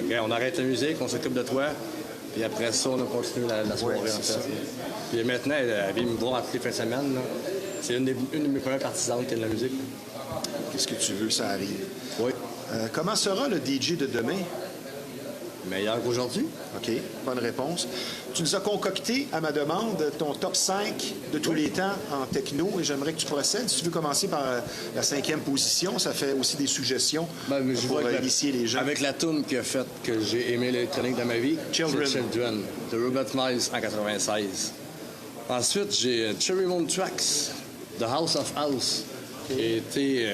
Speaker 2: Gars, on arrête la musique, on s'occupe de toi. Puis après ça, on a continué la soirée, en fait. Puis maintenant, elle vient me voir toutes les fins de semaine. Là. C'est une de mes premières partisanes qui est de la musique.
Speaker 1: Qu'est-ce que tu veux, ça arrive.
Speaker 2: Oui.
Speaker 1: Comment sera le DJ de demain?
Speaker 2: Meilleur qu'aujourd'hui.
Speaker 1: OK, bonne réponse. Tu nous as concocté, à ma demande, ton top 5 de tous les temps en techno et j'aimerais que tu procèdes. Si tu veux commencer par la 5e position, ça fait aussi des suggestions
Speaker 2: Je
Speaker 1: pour
Speaker 2: vois
Speaker 1: initier les gens.
Speaker 2: Avec la tune qui a fait que j'ai aimé l'électronique dans ma vie,
Speaker 1: Children.
Speaker 2: c'est Children, de Robert Miles en 96. Ensuite, j'ai Cherry Moon Tracks, The House of House, qui a été,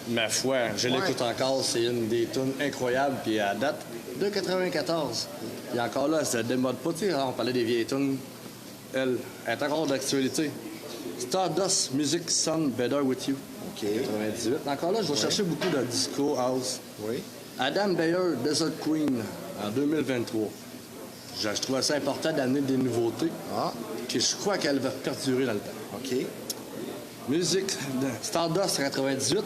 Speaker 2: ma foi, je l'écoute encore, c'est une des tunes incroyables, puis à date de 94. Et encore là, ça ne démode pas, tu sais, on parlait des vieilles tunes, elle est encore d'actualité. Stardust Music Sound Better With You,
Speaker 1: OK.
Speaker 2: 98. Encore là, je vais chercher beaucoup de disco house.
Speaker 1: Oui.
Speaker 2: Adam Beyer, Desert Queen, en 2023. Je trouvais ça important d'amener des nouveautés.
Speaker 1: Ah,
Speaker 2: Que je crois qu'elle va perdurer dans le temps.
Speaker 1: OK.
Speaker 2: Musique de Stardust 98.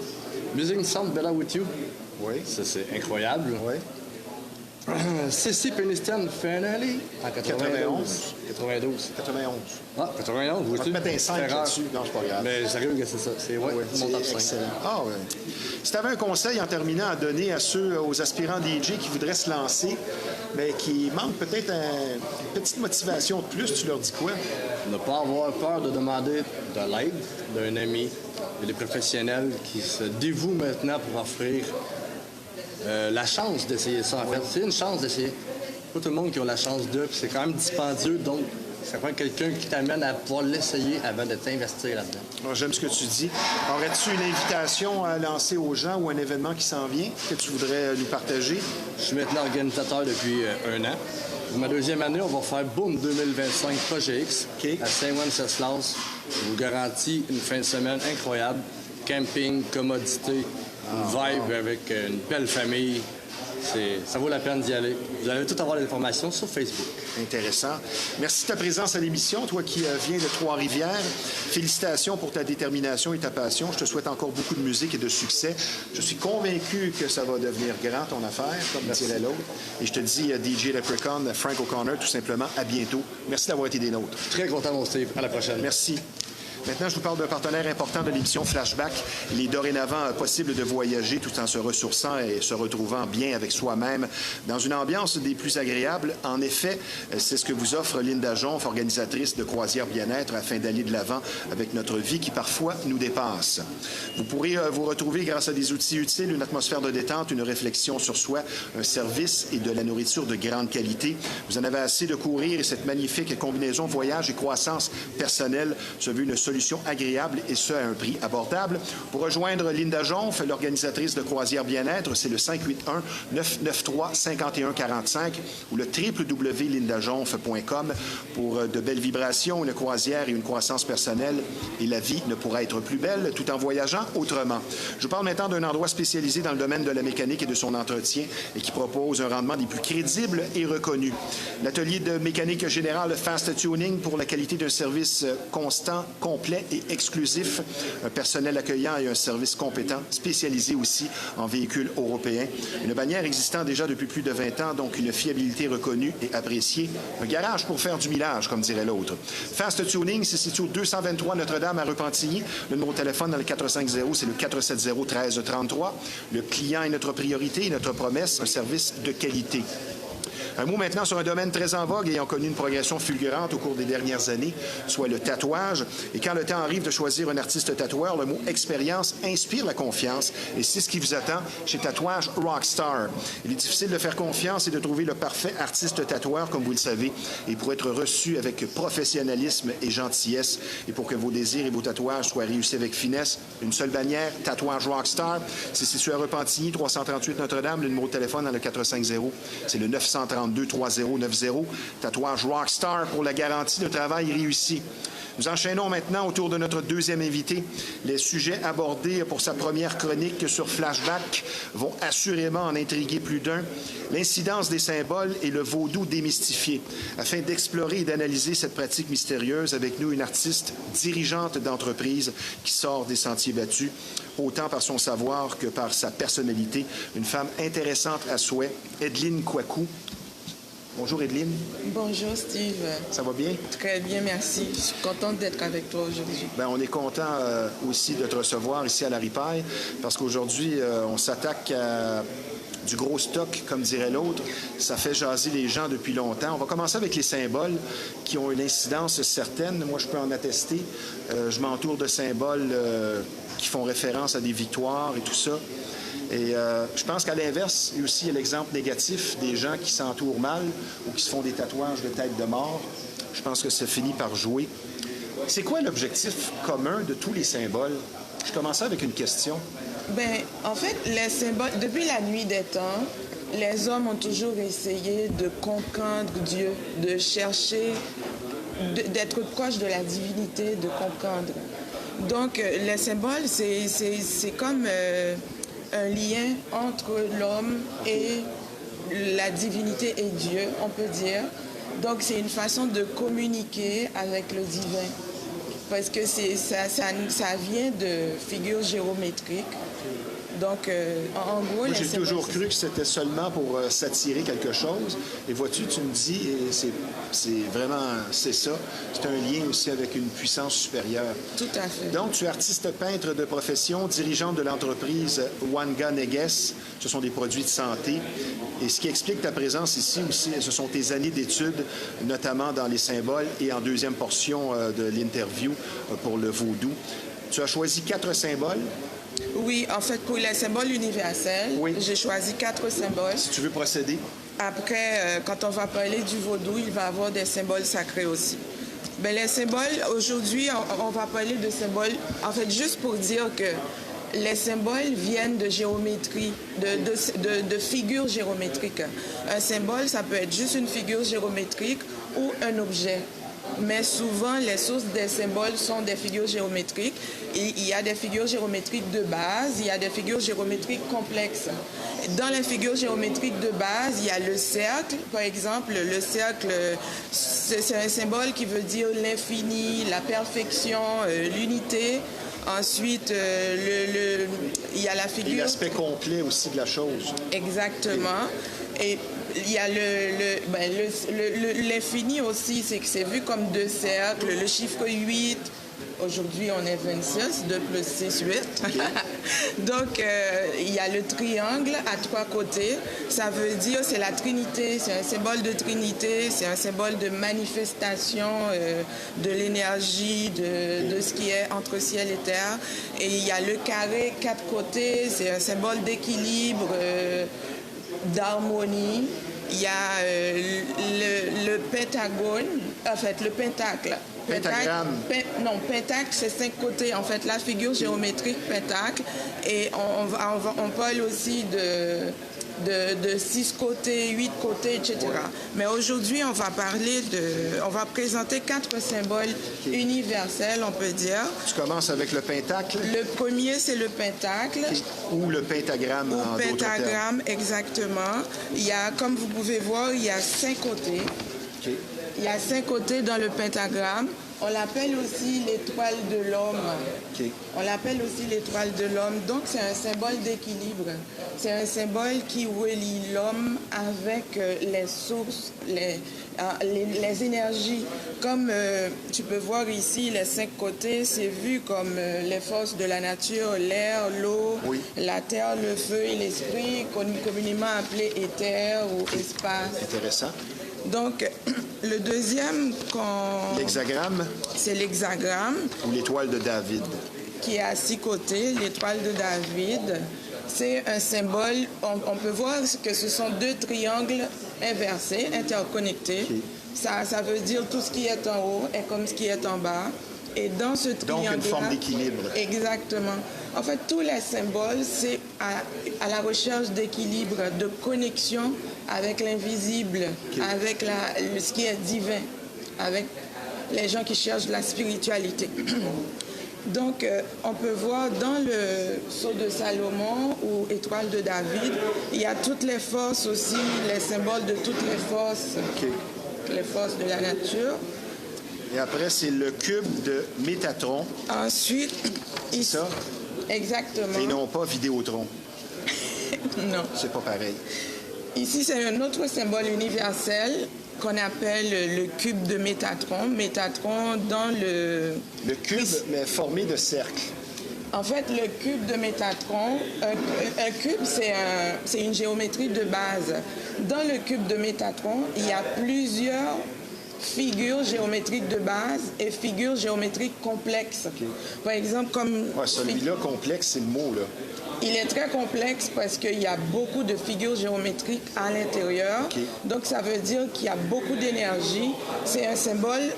Speaker 2: Music Sound Better With You.
Speaker 1: Oui.
Speaker 2: Ça, c'est incroyable.
Speaker 1: Oui.
Speaker 2: Cissy Peniston Finale en 91. 92.
Speaker 1: 91.
Speaker 2: Ah, 91,
Speaker 1: On va te
Speaker 2: vois-tu?
Speaker 1: mettre un 5
Speaker 2: C'est rare.
Speaker 1: là-dessus. Non, c'est pas grave.
Speaker 2: Mais sérieux, que c'est ça. C'est
Speaker 1: Ouais,
Speaker 2: mon top
Speaker 1: c'est
Speaker 2: 5.
Speaker 1: excellent. Ah, ouais. Si tu avais un conseil en terminant à donner à ceux, aux aspirants DJ qui voudraient se lancer, mais qui manquent peut-être une petite motivation de plus, tu leur dis quoi?
Speaker 2: Ne pas avoir peur de demander de l'aide d'un ami. Il y a des professionnels qui se dévouent maintenant pour offrir la chance d'essayer ça, en fait. C'est une chance d'essayer. Pas tout le monde qui a la chance d'eux, puis c'est quand même dispendieux, donc ça prend quelqu'un qui t'amène à pouvoir l'essayer avant de t'investir là-dedans.
Speaker 1: Alors, j'aime ce que tu dis. Aurais-tu une invitation à lancer aux gens ou un événement qui s'en vient que tu voudrais nous partager?
Speaker 2: Je suis maintenant organisateur depuis un an. Pour ma deuxième année, on va faire Boom 2025 Projet X
Speaker 1: OK.
Speaker 2: à Saint-Wenceslas. Je vous garantis une fin de semaine incroyable. Camping, commodité, une vibe avec une belle famille. Ça vaut la peine d'y aller. Vous allez tout avoir l'information sur Facebook.
Speaker 1: Intéressant. Merci de ta présence à l'émission, toi qui viens de Trois-Rivières. Félicitations pour ta détermination et ta passion. Je te souhaite encore beaucoup de musique et de succès. Je suis convaincu que ça va devenir grand, ton affaire, comme dirait l'autre. Et je te dis, DJ Leprechaun, Frank O'Connor, tout simplement, à bientôt. Merci d'avoir été des nôtres.
Speaker 2: Très content, mon Steve. À la prochaine.
Speaker 1: Merci. Maintenant, je vous parle d'un partenaire important de l'émission Flashback. Il est dorénavant possible de voyager tout en se ressourçant et se retrouvant bien avec soi-même dans une ambiance des plus agréables. En effet, c'est ce que vous offre Linda Jonf, organisatrice de Croisière Bien-être, afin d'aller de l'avant avec notre vie qui parfois nous dépasse. Vous pourrez vous retrouver grâce à des outils utiles, une atmosphère de détente, une réflexion sur soi, un service et de la nourriture de grande qualité. Vous en avez assez de courir et cette magnifique combinaison voyage et croissance personnelle se veut une solution agréable et ce, à un prix abordable. Pour rejoindre Linda Jonf, l'organisatrice de Croisière Bien-être, c'est le 581-993-5145 ou le www.lindajonf.com pour de belles vibrations, une croisière et une croissance personnelle. Et la vie ne pourra être plus belle tout en voyageant autrement. Je vous parle maintenant d'un endroit spécialisé dans le domaine de la mécanique et de son entretien et qui propose un rendement des plus crédibles et reconnus. L'atelier de mécanique générale Fast Tuning pour la qualité d'un service constant, complet et exclusif, un personnel accueillant et un service compétent, spécialisé aussi en véhicules européens. Une bannière existant déjà depuis plus de 20 ans, donc une fiabilité reconnue et appréciée. Un garage pour faire du millage, comme dirait l'autre. Fast Tuning se situe au 223 Notre-Dame à Repentigny. Le numéro de téléphone dans le 450, c'est le 470-1333. Le client est notre priorité et notre promesse, un service de qualité. Un mot maintenant sur un domaine très en vogue ayant connu une progression fulgurante au cours des dernières années, soit le tatouage. Et quand le temps arrive de choisir un artiste tatoueur, le mot expérience inspire la confiance et c'est ce qui vous attend chez Tatouage Rockstar. Il est difficile de faire confiance et de trouver le parfait artiste tatoueur, comme vous le savez, et pour être reçu avec professionnalisme et gentillesse et pour que vos désirs et vos tatouages soient réussis avec finesse, une seule bannière, Tatouage Rockstar. C'est situé à Repentigny, 338 Notre-Dame. Le numéro de téléphone dans le 450, c'est le 932-3090. Tatouage Rockstar pour la garantie de travail réussi. Nous enchaînons maintenant autour de notre deuxième invité. Les sujets abordés pour sa première chronique sur Flashback vont assurément en intriguer plus d'un. L'incidence des symboles et le vaudou démystifié. Afin d'explorer et d'analyser cette pratique mystérieuse, avec nous une artiste dirigeante d'entreprise qui sort des sentiers battus, autant par son savoir que par sa personnalité. Une femme intéressante à souhait, Edelyne Kouakou. Bonjour Edelyne.
Speaker 3: Bonjour Steve.
Speaker 1: Ça va bien?
Speaker 3: Très bien, merci. Je suis contente d'être avec toi aujourd'hui.
Speaker 1: Bien, on est content aussi de te recevoir ici à la Ripaille parce qu'aujourd'hui, on s'attaque à du gros stock, comme dirait l'autre. Ça fait jaser les gens depuis longtemps. On va commencer avec les symboles qui ont une incidence certaine. Moi, je peux en attester. Je m'entoure de symboles qui font référence à des victoires et tout ça. Et je pense qu'à l'inverse, il y a aussi l'exemple négatif des gens qui s'entourent mal ou qui se font des tatouages de tête de mort. Je pense que ça finit par jouer. C'est quoi l'objectif commun de tous les symboles? Je commençais avec une question.
Speaker 3: Ben, en fait, les symboles, depuis la nuit des temps, les hommes ont toujours essayé de comprendre Dieu, de chercher, d'être proche de la divinité, de comprendre. Donc, les symboles, c'est comme un lien entre l'homme et la divinité et Dieu, on peut dire. Donc, c'est une façon de communiquer avec le divin. Parce que ça vient de figures géométriques. Donc, en gros,
Speaker 1: moi, j'ai toujours cru que c'était seulement pour s'attirer quelque chose. Et vois-tu, tu me dis, et c'est vraiment, c'est ça, c'est un lien aussi avec une puissance supérieure.
Speaker 3: Tout à fait.
Speaker 1: Donc, tu es artiste peintre de profession, dirigeante de l'entreprise Wanga Neges. Ce sont des produits de santé. Et ce qui explique ta présence ici aussi, ce sont tes années d'études, notamment dans les symboles et en deuxième portion de l'interview pour le vaudou. Tu as choisi 4 symboles.
Speaker 3: Oui, en fait, pour les symboles universels,
Speaker 1: oui,
Speaker 3: j'ai choisi 4 symboles.
Speaker 1: Si tu veux procéder.
Speaker 3: Après, quand on va parler du vaudou, il va y avoir des symboles sacrés aussi. Bien, les symboles, aujourd'hui, on va parler de symboles, en fait, juste pour dire que les symboles viennent de géométrie, de figures géométriques. Un symbole, ça peut être juste une figure géométrique ou un objet. Mais souvent, les sources des symboles sont des figures géométriques. Et il y a des figures géométriques de base, il y a des figures géométriques complexes. Dans les figures géométriques de base, il y a le cercle. Par exemple, le cercle, c'est un symbole qui veut dire l'infini, la perfection, l'unité. Ensuite, il y a la figure...
Speaker 1: Et l'aspect complet aussi de la chose.
Speaker 3: Exactement. Et il y a l'infini aussi, c'est que c'est vu comme 2 cercles. Le chiffre 8, aujourd'hui on est 26, 2 plus 6, 8. Okay. Donc, il y a le triangle à 3 côtés. Ça veut dire, c'est la Trinité, c'est un symbole de Trinité, c'est un symbole de manifestation de l'énergie, de ce qui est entre ciel et terre. Et il y a le carré, 4 côtés, c'est un symbole d'équilibre, d'harmonie. Il y a le pentagone, en fait, le pentacle.
Speaker 1: Pentagramme.
Speaker 3: Non, pentacle, c'est 5 côtés. En fait, la figure géométrique pentacle. Et on parle aussi de 6 côtés, 8 côtés, etc. Mais aujourd'hui, on va présenter 4 symboles universels, on peut dire.
Speaker 1: Tu commences avec le pentacle.
Speaker 3: Le premier, c'est le pentacle.
Speaker 1: Ou le pentagramme, en d'autres termes.
Speaker 3: Pentagramme, exactement. Il y a, comme vous pouvez voir, il y a 5 côtés.
Speaker 1: Okay.
Speaker 3: Il y a 5 côtés dans le pentagramme. On l'appelle aussi l'étoile de l'homme.
Speaker 1: Okay.
Speaker 3: On l'appelle aussi l'étoile de l'homme. Donc, c'est un symbole d'équilibre. C'est un symbole qui relie l'homme avec les sources, les énergies. Comme tu peux voir ici, les 5 côtés, c'est vu comme les forces de la nature, l'air, l'eau, oui, la terre, le feu et l'esprit, communément appelé éther ou espace.
Speaker 1: Intéressant.
Speaker 3: Donc, le deuxième,
Speaker 1: l'hexagramme.
Speaker 3: C'est l'hexagramme.
Speaker 1: Ou l'étoile de David.
Speaker 3: Qui est à 6 côtés, l'étoile de David. C'est un symbole, on peut voir que ce sont 2 triangles inversés, interconnectés. Okay. Ça veut dire tout ce qui est en haut est comme ce qui est en bas. Et dans ce triangle-là...
Speaker 1: Donc, une forme d'équilibre.
Speaker 3: Exactement. En fait, tous les symboles, c'est à la recherche d'équilibre, de connexion avec l'invisible, okay, avec ce qui est divin, avec les gens qui cherchent la spiritualité. Donc, on peut voir dans le sceau de Salomon ou étoile de David, il y a toutes les forces aussi, les symboles de toutes les forces, okay, les forces de la nature.
Speaker 1: Et après, c'est le cube de Métatron.
Speaker 3: Ensuite,
Speaker 1: c'est ça?
Speaker 3: Exactement.
Speaker 1: Et non pas Vidéotron.
Speaker 3: Non.
Speaker 1: C'est pas pareil.
Speaker 3: Ici, c'est un autre symbole universel qu'on appelle le cube de Métatron. Métatron dans le...
Speaker 1: Le cube, mais formé de cercles.
Speaker 3: En fait, le cube de Métatron, un cube, c'est une géométrie de base. Dans le cube de Métatron, il y a plusieurs figures géométriques de base et figures géométriques complexes. Okay. Par exemple, comme...
Speaker 1: Ouais, celui-là, complexe, c'est le mot, là.
Speaker 3: Il est très complexe parce qu'il y a beaucoup de figures géométriques à l'intérieur. Okay. Donc, ça veut dire qu'il y a beaucoup d'énergie. C'est un symbole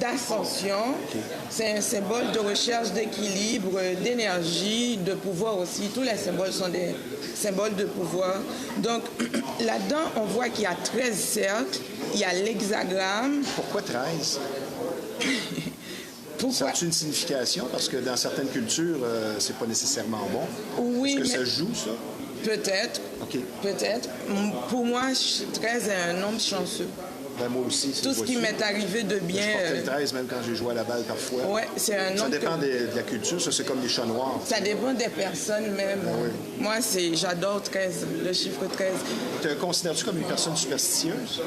Speaker 3: d'ascension. Okay. C'est un symbole de recherche d'équilibre, d'énergie, de pouvoir aussi. Tous les symboles sont des symboles de pouvoir. Donc, là-dedans, on voit qu'il y a 13 cercles. Il y a l'hexagramme.
Speaker 1: Pourquoi 13? Ça a-t-il une signification? Parce que dans certaines cultures, c'est pas nécessairement bon.
Speaker 3: Oui,
Speaker 1: est-ce que ça joue, ça?
Speaker 3: Peut-être.
Speaker 1: OK.
Speaker 3: Peut-être. Pour moi, 13 est un nombre chanceux.
Speaker 1: Ben, moi aussi.
Speaker 3: Tout ce qui m'est arrivé de bien.
Speaker 1: Je portais le 13 même quand j'ai joué à la balle parfois.
Speaker 3: Ouais, c'est un nom.
Speaker 1: Ça dépend de la culture, ça c'est comme les chats noirs.
Speaker 3: Ça dépend des personnes même.
Speaker 1: Oui.
Speaker 3: Moi, j'adore 13, le chiffre 13.
Speaker 1: Te considères-tu comme une personne superstitieuse?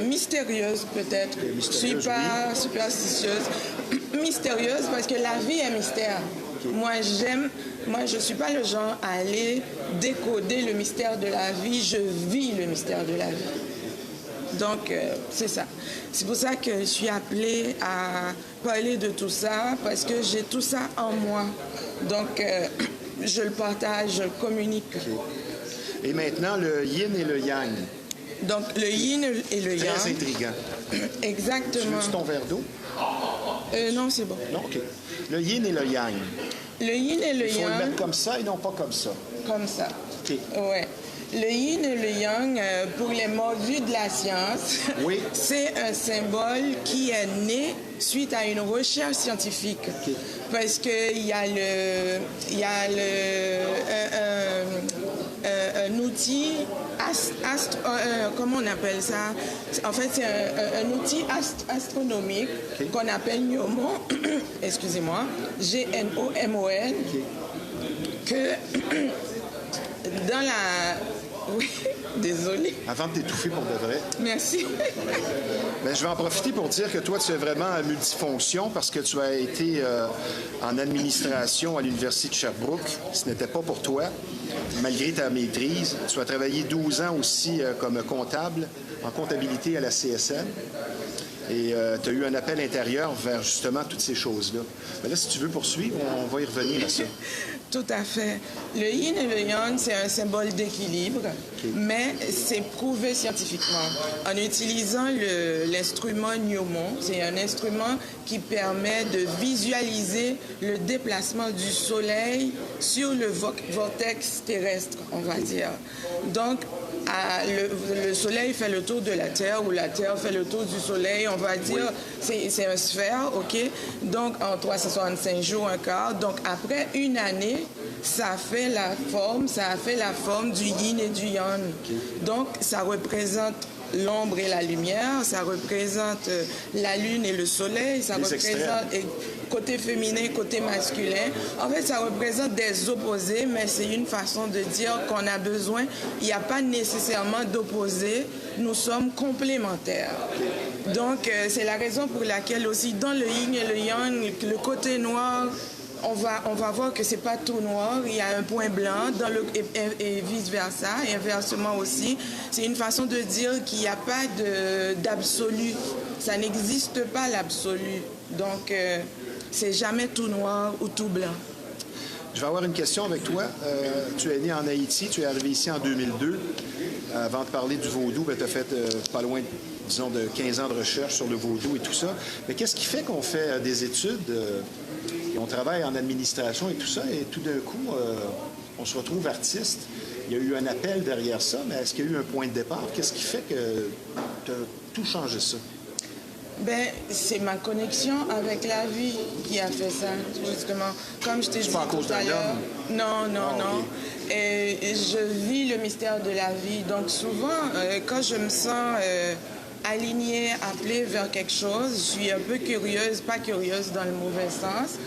Speaker 3: Mystérieuse peut-être. Je
Speaker 1: Mystérieuse,
Speaker 3: suis pas superstitieuse. Mystérieuse parce que la vie est mystère. Moi, je suis pas le genre à aller décoder le mystère de la vie. Je vis le mystère de la vie. Donc, c'est ça. C'est pour ça que je suis appelée à parler de tout ça, parce que j'ai tout ça en moi. Donc, je le partage, je le communique.
Speaker 1: Et maintenant, le yin et le yang.
Speaker 3: Donc, le yin et le yang.
Speaker 1: Très intriguant.
Speaker 3: Exactement.
Speaker 1: Tu veux ton verre d'eau?
Speaker 3: Non, c'est bon.
Speaker 1: Non, OK. Le yin et le yang.
Speaker 3: Le yin et le
Speaker 1: Il faut
Speaker 3: yang.
Speaker 1: le mettre comme ça et non pas comme ça.
Speaker 3: Comme ça.
Speaker 1: OK.
Speaker 3: Ouais. Le yin et le yang, pour les mordus de la science,
Speaker 1: Oui.
Speaker 3: c'est un symbole qui est né suite à une recherche scientifique.
Speaker 1: OK.
Speaker 3: Parce qu'il y a un outil, comment on appelle ça? En fait, c'est un outil astronomique qu'on appelle gnomon, excusez-moi, Gnomon, que dans la... Oui, désolée.
Speaker 1: Avant de t'étouffer pour de vrai.
Speaker 3: Merci.
Speaker 1: Ben, je vais en profiter pour dire que toi, tu es vraiment à multifonction parce que tu as été en administration à l'Université de Sherbrooke. Ce n'était pas pour toi, malgré ta maîtrise. Tu as travaillé 12 ans aussi comme comptable en comptabilité à la CSN. Et tu as eu un appel intérieur vers justement toutes ces choses-là. Mais là, si tu veux poursuivre, on va y revenir à ça.
Speaker 3: Tout à fait. Le yin et le yang, c'est un symbole d'équilibre, mais c'est prouvé scientifiquement. En utilisant l'instrument Gnomon, c'est un instrument qui permet de visualiser le déplacement du Soleil sur le vortex terrestre, on va dire. Donc, le Soleil fait le tour de la Terre ou la Terre fait le tour du Soleil, on va dire, c'est une sphère, OK? Donc, en 365 jours, un quart. Donc, après une année, ça a fait la forme du yin et du yang. Donc, ça représente l'ombre et la lumière, ça représente la lune et le soleil, ça représente côté féminin, côté masculin. En fait, ça représente des opposés, mais c'est une façon de dire qu'on a besoin, il n'y a pas nécessairement d'opposés, nous sommes complémentaires. Donc, c'est la raison pour laquelle aussi dans le yin et le yang, le côté noir, on va voir que c'est pas tout noir, il y a un point blanc et vice-versa, et inversement aussi. C'est une façon de dire qu'il n'y a pas d'absolu. Ça n'existe pas l'absolu. Donc, c'est jamais tout noir ou tout blanc.
Speaker 1: Je vais avoir une question avec toi. Tu es né en Haïti, tu es arrivé ici en 2002. Avant de parler du vaudou, tu as fait pas loin, disons, de 15 ans de recherche sur le vaudou et tout ça. Mais qu'est-ce qui fait qu'on fait des études et on travaille en administration et tout ça, et tout d'un coup, on se retrouve artiste? Il y a eu un appel derrière ça, mais est-ce qu'il y a eu un point de départ? Qu'est-ce qui fait que tu as tout changé ça?
Speaker 3: Ben, c'est ma connexion avec la vie qui a fait ça, justement. Comme je t'ai dit tout à l'heure. Non.
Speaker 1: Okay.
Speaker 3: Et je vis le mystère de la vie. Donc souvent, quand je me sens alignée, appelée vers quelque chose, je suis un peu curieuse, pas curieuse dans le mauvais sens.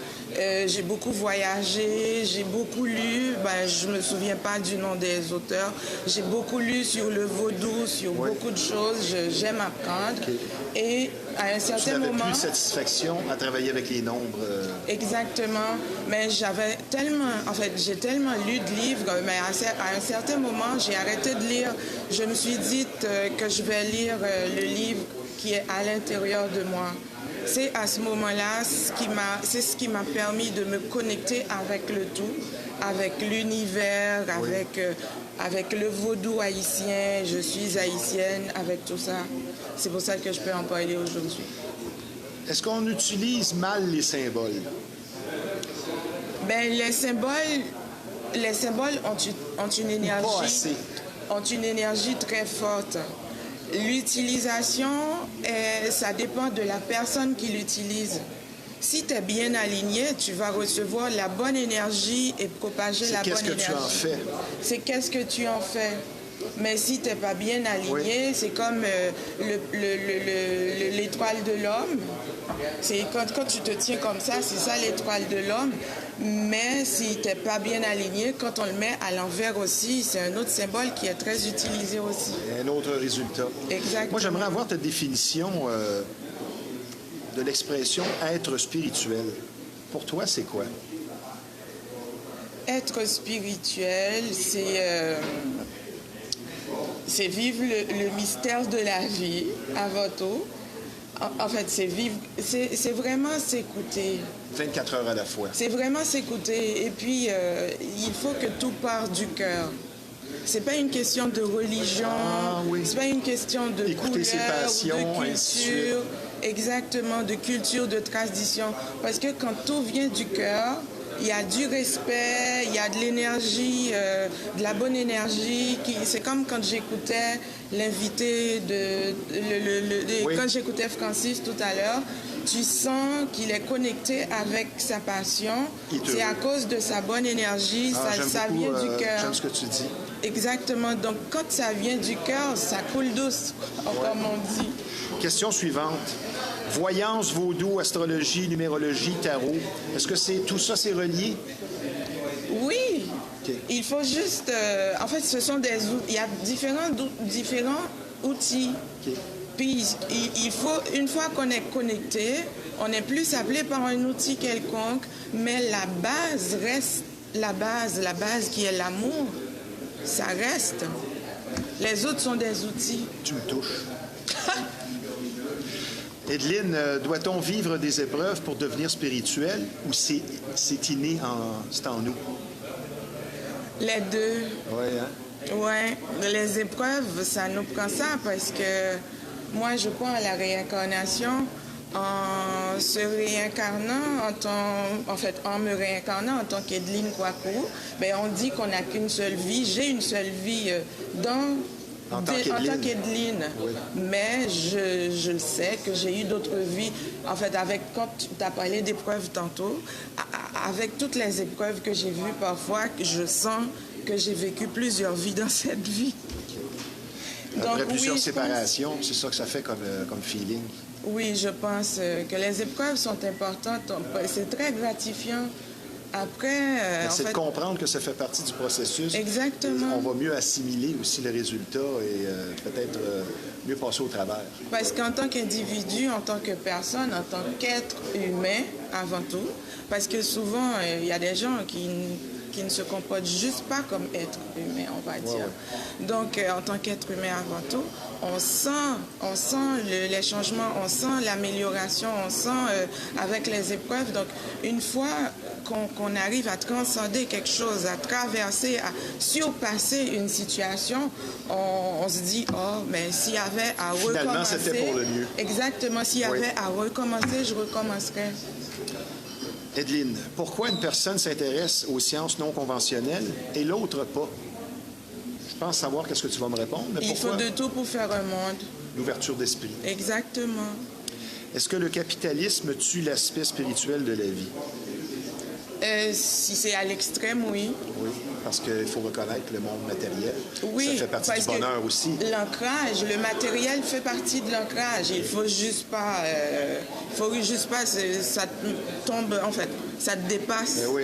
Speaker 3: J'ai beaucoup voyagé, j'ai beaucoup lu, je ne me souviens pas du nom des auteurs, j'ai beaucoup lu sur le vaudou, sur beaucoup de choses, j'aime apprendre. Okay. Et à un certain moment... Tu n'avais plus
Speaker 1: de satisfaction à travailler avec les nombres.
Speaker 3: Exactement, mais j'ai tellement lu de livres, mais à un certain moment, j'ai arrêté de lire. Je me suis dit que je vais lire le livre qui est à l'intérieur de moi. C'est à ce moment-là, c'est ce qui m'a permis de me connecter avec le tout, avec l'univers, avec le vaudou haïtien. Je suis haïtienne, avec tout ça. C'est pour ça que je peux en parler aujourd'hui.
Speaker 1: Est-ce qu'on utilise mal les symboles?
Speaker 3: Ben, les symboles ont une énergie.
Speaker 1: Pas assez.
Speaker 3: Ont une énergie très forte. L'utilisation, ça dépend de la personne qui l'utilise. Si tu es bien aligné, tu vas recevoir la bonne énergie et propager la bonne énergie.
Speaker 1: C'est qu'est-ce que tu en fais?
Speaker 3: C'est qu'est-ce que tu en fais. Mais si tu n'es pas bien aligné, c'est comme l'étoile de l'homme. C'est quand tu te tiens comme ça, c'est ça l'étoile de l'homme. Mais si tu n'es pas bien aligné, quand on le met à l'envers aussi, c'est un autre symbole qui est très utilisé aussi.
Speaker 1: Un autre résultat.
Speaker 3: Exactement.
Speaker 1: Moi, j'aimerais avoir ta définition de l'expression « être spirituel ». Pour toi, c'est quoi?
Speaker 3: Être spirituel, c'est vivre le mystère de la vie avant tout. En fait, c'est vraiment s'écouter.
Speaker 1: 24 heures à la fois.
Speaker 3: C'est vraiment s'écouter. Et puis, il faut que tout parte du cœur. C'est pas une question de religion, c'est pas une question de
Speaker 1: écouter ses
Speaker 3: couleur,
Speaker 1: passions,
Speaker 3: de culture, exactement, de culture, de tradition. Parce que quand tout vient du cœur, il y a du respect, il y a de l'énergie, de la bonne énergie. C'est comme quand j'écoutais l'invité quand j'écoutais Francis tout à l'heure, tu sens qu'il est connecté avec sa passion. C'est à cause de sa bonne énergie, ça vient du cœur.
Speaker 1: J'aime ce que tu dis.
Speaker 3: Exactement. Donc, quand ça vient du cœur, ça coule douce, comme on dit.
Speaker 1: Question suivante. Voyance, vaudou, astrologie, numérologie, tarot. Est-ce que tout ça, c'est relié?
Speaker 3: Oui.
Speaker 1: Okay.
Speaker 3: Il faut juste... en fait, ce sont des outils. Il y a différents outils. Okay. Puis, il faut, une fois qu'on est connecté, on n'est plus appelé par un outil quelconque, mais la base reste la base qui est l'amour. Ça reste. Les autres sont des outils.
Speaker 1: Tu me touches. Edelyne, doit-on vivre des épreuves pour devenir spirituel ou c'est inné, c'est en nous?
Speaker 3: Les deux.
Speaker 1: Oui, hein?
Speaker 3: Oui. Les épreuves, ça nous prend ça parce que moi, je crois à la réincarnation. En se réincarnant, en me réincarnant en tant qu'Edelyne Kouakou, ben on dit qu'on n'a qu'une seule vie. J'ai une seule vie en tant qu'Edelyne. Oui. Mais je sais que j'ai eu d'autres vies. En fait, quand tu as parlé d'épreuves tantôt, avec toutes les épreuves que j'ai vues parfois, je sens que j'ai vécu plusieurs vies dans cette vie.
Speaker 1: Okay. Après plusieurs séparations, c'est ça que ça fait comme feeling.
Speaker 3: Oui, je pense que les épreuves sont importantes. C'est très gratifiant. Après...
Speaker 1: c'est de comprendre que ça fait partie du processus.
Speaker 3: Exactement.
Speaker 1: On va mieux assimiler aussi le résultat et peut-être mieux passer au travers.
Speaker 3: Parce qu'en tant qu'individu, en tant que personne, en tant qu'être humain, avant tout, parce que souvent, il y a des gens qui ne se comportent juste pas comme être humain, on va dire. Ouais. Donc, en tant qu'être humain avant tout, on sent les changements, on sent l'amélioration, on sent avec les épreuves. Donc, une fois qu'on arrive à transcender quelque chose, à traverser, à surpasser une situation, on se dit, oh, mais s'il y avait à recommencer...
Speaker 1: Finalement, c'était pour le mieux.
Speaker 3: Exactement. S'il y avait à recommencer, je recommencerais.
Speaker 1: Edelyne, pourquoi une personne s'intéresse aux sciences non conventionnelles et l'autre pas? Je pense savoir qu'est-ce que tu vas me répondre. Mais
Speaker 3: il faut de tout pour faire un monde.
Speaker 1: L'ouverture d'esprit.
Speaker 3: Exactement.
Speaker 1: Est-ce que le capitalisme tue l'aspect spirituel de la vie?
Speaker 3: Si c'est à l'extrême, oui.
Speaker 1: Oui, parce qu'il faut reconnaître le monde matériel.
Speaker 3: Oui,
Speaker 1: ça fait partie du bonheur aussi.
Speaker 3: L'ancrage, le matériel fait partie de l'ancrage. Il faut juste pas... ça tombe, en fait, ça te dépasse.
Speaker 1: Mais oui.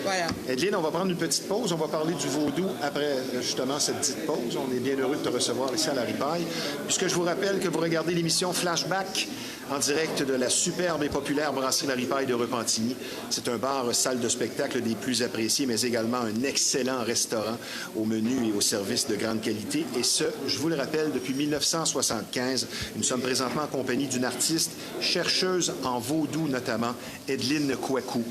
Speaker 3: Voilà.
Speaker 1: Edelyne, on va prendre une petite pause. On va parler du vaudou après, justement, cette petite pause. On est bien heureux de te recevoir ici à la Ripaille. Puisque je vous rappelle que vous regardez l'émission Flashback en direct de la superbe et populaire brasserie La Ripaille de Repentigny. C'est un bar, salle de spectacle des plus appréciés, mais également un excellent restaurant au menu et au service de grande qualité. Et ce, je vous le rappelle, depuis 1975. Nous sommes présentement en compagnie d'une artiste, chercheuse en vaudou notamment, Edelyne Kouakou.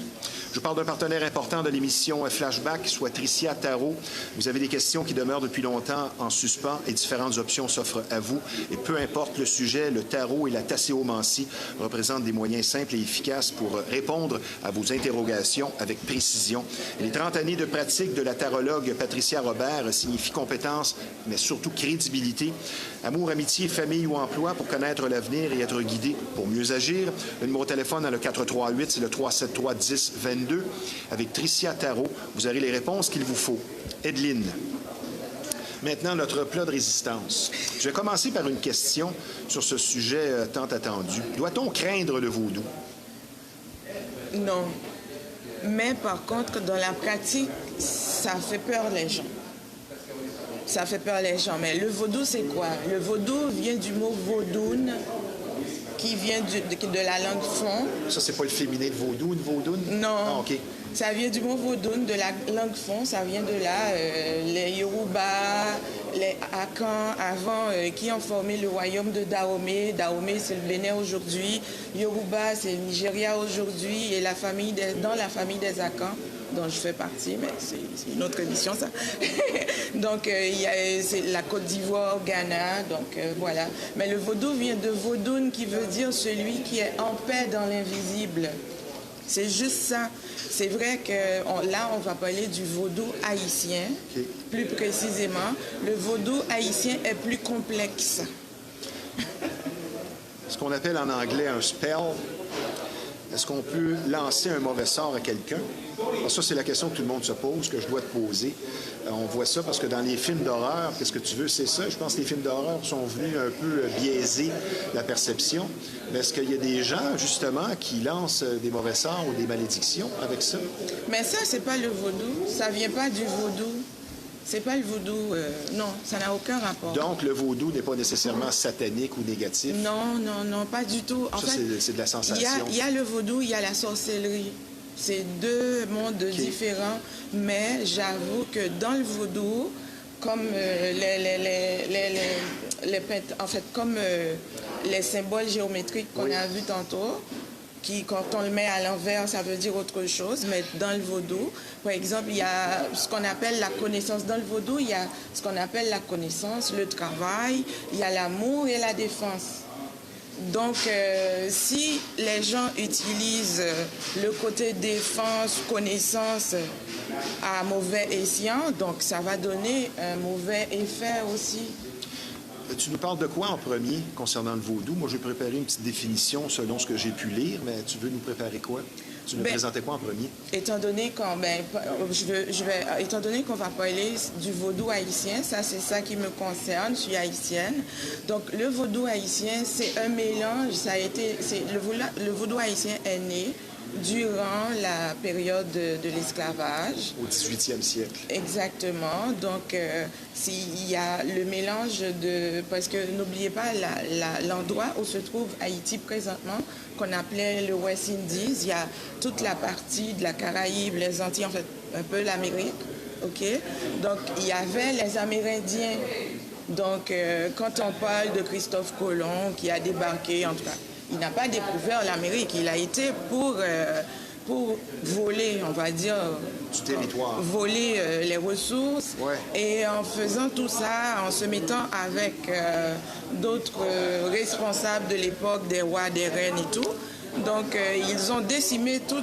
Speaker 1: Je parle d'un partenaire important de l'émission Flashback, soit Tricia Tarot. Vous avez des questions qui demeurent depuis longtemps en suspens et différentes options s'offrent à vous. Et peu importe le sujet, le tarot et la tasséomancie représentent des moyens simples et efficaces pour répondre à vos interrogations avec précision. Et les 30 années de pratique de la tarologue Patricia Robert signifient compétence, mais surtout crédibilité. Amour, amitié, famille ou emploi pour connaître l'avenir et être guidé pour mieux agir. Le numéro de téléphone dans le 438, c'est le 373-1022. Avec Tricia Tarot, vous aurez les réponses qu'il vous faut. Edelyne, Maintenant, notre plat de résistance. Je vais commencer par une question sur ce sujet tant attendu. Doit-on craindre le vaudou?
Speaker 3: Non. Mais par contre, dans la pratique, ça fait peur les gens. Ça fait peur les gens. Mais le vaudou, c'est quoi? Le vaudou vient du mot vaudoune, qui vient de la langue fon.
Speaker 1: Ça, c'est pas le féminin de vaudou, une vaudoune?
Speaker 3: Non.
Speaker 1: Ah, OK.
Speaker 3: Ça vient du mot vaudoune, de la langue fon. Ça vient de là. Les Yoruba, les Akans, avant, qui ont formé le royaume de Dahomey. Dahomey, c'est le Bénin aujourd'hui. Yoruba, c'est le Nigeria aujourd'hui. Et dans la famille des Akans, dont je fais partie, mais c'est une autre émission, ça. Donc, c'est la Côte d'Ivoire, Ghana, donc voilà. Mais le vaudou vient de vaudoune, qui veut dire celui qui est en paix dans l'invisible. C'est juste ça. C'est vrai que là, on va parler du vaudou haïtien. Okay. Plus précisément, le vaudou haïtien est plus complexe.
Speaker 1: Ce qu'on appelle en anglais un spell. Est-ce qu'on peut lancer un mauvais sort à quelqu'un? Alors ça, c'est la question que tout le monde se pose, que je dois te poser. On voit ça parce que dans les films d'horreur, qu'est-ce que tu veux, c'est ça. Je pense que les films d'horreur sont venus un peu biaiser la perception. Mais est-ce qu'il y a des gens, justement, qui lancent des mauvais sorts ou des malédictions avec ça?
Speaker 3: Mais ça, c'est pas le vaudou. Ça vient pas du vaudou. C'est pas le vaudou. Non, ça n'a aucun rapport.
Speaker 1: Donc, le vaudou n'est pas nécessairement satanique ou négatif?
Speaker 3: Non, pas du tout. En fait,
Speaker 1: c'est de la sensation.
Speaker 3: Il y a le vaudou, il y a la sorcellerie. C'est deux mondes différents. Mais j'avoue que dans le vaudou, comme les symboles géométriques qu'on a vus tantôt, qui, quand on le met à l'envers, ça veut dire autre chose, mais dans le vaudou, par exemple, il y a ce qu'on appelle la connaissance. Dans le vaudou, il y a ce qu'on appelle la connaissance, le travail, il y a l'amour et la défense. Donc, si les gens utilisent le côté défense, connaissance à mauvais escient, donc ça va donner un mauvais effet aussi.
Speaker 1: Tu nous parles de quoi en premier concernant le vaudou? Moi, j'ai préparé une petite définition selon ce que j'ai pu lire, mais tu veux nous préparer quoi? Tu nous présentais quoi en premier? Étant donné qu'on
Speaker 3: va parler du vaudou haïtien, ça c'est ça qui me concerne, je suis haïtienne. Donc le vaudou haïtien, c'est un mélange, le vaudou haïtien est né durant la période de l'esclavage.
Speaker 1: Au 18e siècle.
Speaker 3: Exactement. Donc, il y a le mélange de... Parce que n'oubliez pas l'endroit où se trouve Haïti présentement, qu'on appelait le West Indies. Il y a toute la partie de la Caraïbe, les Antilles, en fait, un peu l'Amérique. OK? Donc, il y avait les Amérindiens. Donc, quand on parle de Christophe Colomb, qui a débarqué, en tout cas, il n'a pas découvert l'Amérique. Il a été pour voler, on va dire,
Speaker 1: du territoire,
Speaker 3: voler les ressources.
Speaker 1: Ouais.
Speaker 3: Et en faisant tout ça, en se mettant avec d'autres responsables de l'époque, des rois, des reines et tout. Donc, ils ont décimé tout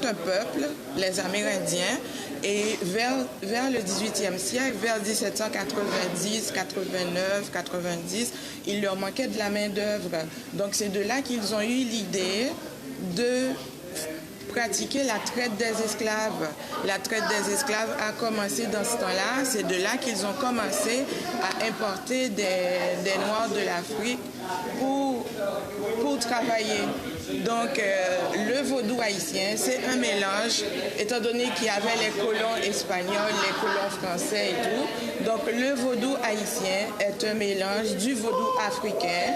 Speaker 3: un peuple, les Amérindiens. Et vers le 18e siècle, vers 1790, 89, 90, il leur manquait de la main-d'œuvre. Donc, c'est de là qu'ils ont eu l'idée de pratiquer la traite des esclaves. La traite des esclaves a commencé dans ce temps-là. C'est de là qu'ils ont commencé à importer des Noirs de l'Afrique pour travailler. Donc, le vaudou haïtien, c'est un mélange, étant donné qu'il y avait les colons espagnols, les colons français et tout. Donc, le vaudou haïtien est un mélange du vaudou africain,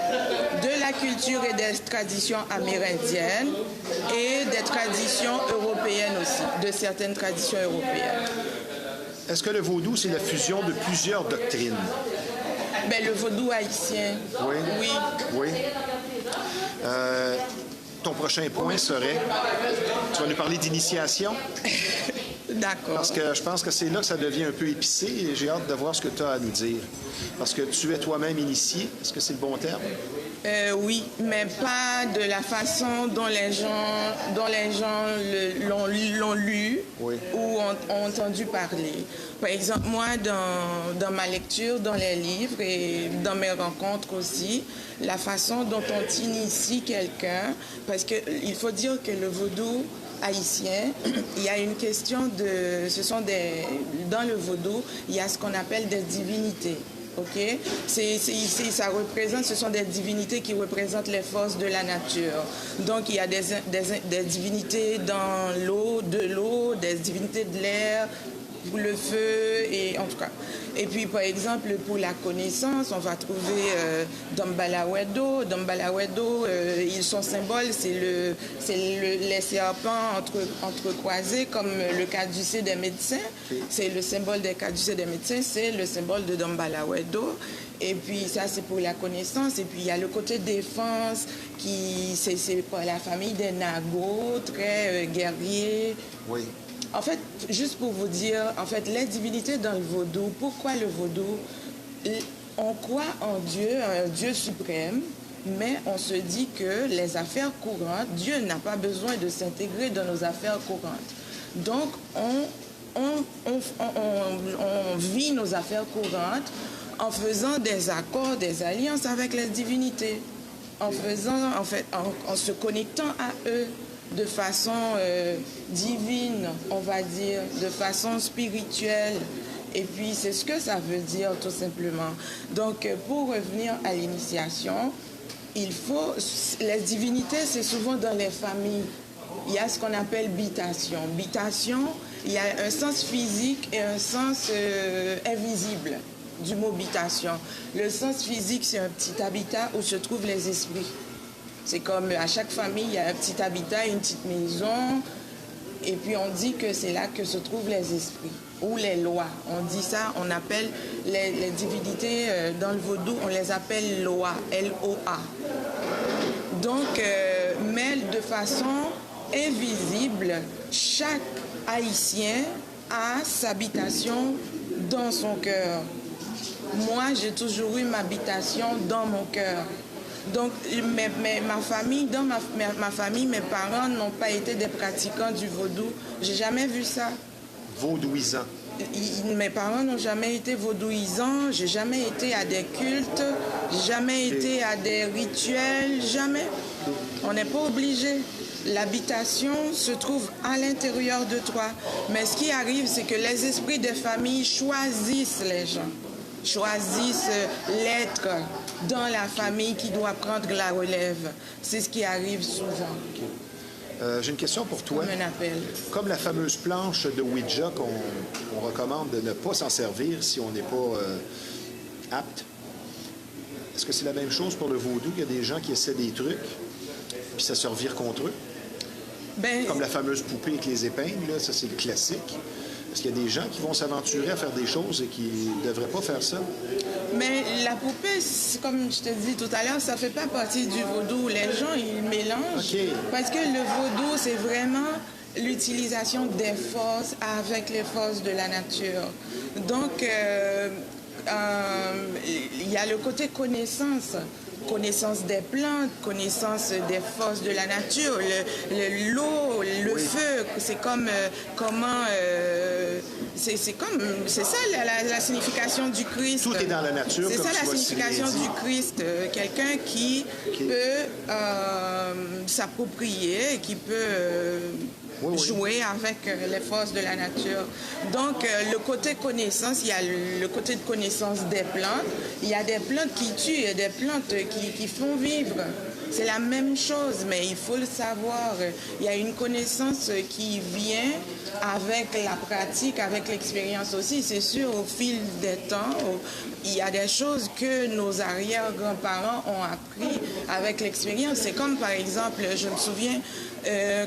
Speaker 3: de la culture et des traditions amérindiennes et des traditions européennes aussi, de certaines traditions européennes.
Speaker 1: Est-ce que le vaudou, c'est la fusion de plusieurs doctrines?
Speaker 3: Bien, le vaudou haïtien, oui.
Speaker 1: Ton prochain point serait, tu vas nous parler d'initiation?
Speaker 3: D'accord.
Speaker 1: Parce que je pense que c'est là que ça devient un peu épicé et j'ai hâte de voir ce que tu as à nous dire. Parce que tu es toi-même initié, est-ce que c'est le bon terme?
Speaker 3: Oui, mais pas de la façon dont les gens l'ont lu ou ont entendu parler. Par exemple, moi, dans ma lecture, dans les livres et dans mes rencontres aussi, la façon dont on initie quelqu'un, parce qu'il faut dire que le vaudou, haïtien, il y a une question de... Dans le vaudou, il y a ce qu'on appelle des divinités. OK? Ça représente, ce sont des divinités qui représentent les forces de la nature. Donc, il y a des divinités dans l'eau, des divinités de l'air, pour le feu, et en tout cas. Et puis, par exemple, pour la connaissance, on va trouver Dombalawedo. Dombalawedo, son symbole, c'est les serpents entrecroisés, comme le caducée des médecins. C'est le symbole des caducées des médecins, c'est le symbole de Dombalawedo. Et puis, ça, c'est pour la connaissance. Et puis, il y a le côté défense, c'est pour la famille des Nagos, très guerriers.
Speaker 1: Oui.
Speaker 3: En fait, juste pour vous dire, en fait, les divinités dans le vaudou, pourquoi le vaudou? On croit en Dieu, un Dieu suprême, mais on se dit que les affaires courantes, Dieu n'a pas besoin de s'intégrer dans nos affaires courantes. Donc, on vit nos affaires courantes en faisant des accords, des alliances avec les divinités, en se connectant à eux de façon divine, on va dire, de façon spirituelle. Et puis, c'est ce que ça veut dire, tout simplement. Donc, pour revenir à l'initiation, les divinités, c'est souvent dans les familles. Il y a ce qu'on appelle bitation. Bitation, il y a un sens physique et un sens invisible du mot bitation. Le sens physique, c'est un petit habitat où se trouvent les esprits. C'est comme à chaque famille, il y a un petit habitat, une petite maison. Et puis on dit que c'est là que se trouvent les esprits ou les lois. On dit ça, on appelle les divinités dans le vaudou, on les appelle Loa, L-O-A. Donc, mais de façon invisible, chaque Haïtien a sa habitation dans son cœur. Moi, j'ai toujours eu ma habitation dans mon cœur. Donc, ma famille, dans ma famille, mes parents n'ont pas été des pratiquants du vaudou. J'ai jamais vu ça.
Speaker 1: Vaudouisant.
Speaker 3: Mes parents n'ont jamais été vaudouisants. J'ai jamais été à des cultes. J'ai jamais été à des rituels. Jamais. On n'est pas obligé. L'habitation se trouve à l'intérieur de toi. Mais ce qui arrive, c'est que les esprits des familles choisissent les gens. Choisissent l'être dans la famille qui doit prendre la relève. C'est ce qui arrive souvent.
Speaker 1: J'ai une question pour toi.
Speaker 3: Comme un appel.
Speaker 1: Comme la fameuse planche de Ouija qu'on recommande de ne pas s'en servir si on n'est pas apte, est-ce que c'est la même chose pour le vaudou? Il y a des gens qui essaient des trucs, puis ça se revire contre eux? Comme la fameuse poupée avec les épingles, là, ça c'est le classique. Est-ce qu'il y a des gens qui vont s'aventurer à faire des choses et qui ne devraient pas faire ça?
Speaker 3: Mais la poupée, comme je te dis tout à l'heure, ça ne fait pas partie du vaudou. Les gens, ils mélangent. Okay. Parce que le vaudou, c'est vraiment l'utilisation des forces avec les forces de la nature. Donc, il y a le côté connaissance. Connaissance des plantes, connaissance des forces de la nature, l'eau, le feu, c'est comme c'est ça la signification du Christ.
Speaker 1: Tout est dans la nature.
Speaker 3: C'est ça la signification du Christ. Quelqu'un qui peut s'approprier, qui peut jouer avec les forces de la nature. Donc, le côté connaissance, il y a le côté de connaissance des plantes. Il y a des plantes qui tuent et des plantes qui font vivre. C'est la même chose, mais il faut le savoir. Il y a une connaissance qui vient avec la pratique, avec l'expérience aussi. C'est sûr, au fil des temps, il y a des choses que nos arrière-grands-parents ont appris avec l'expérience. C'est comme, par exemple, je me souviens,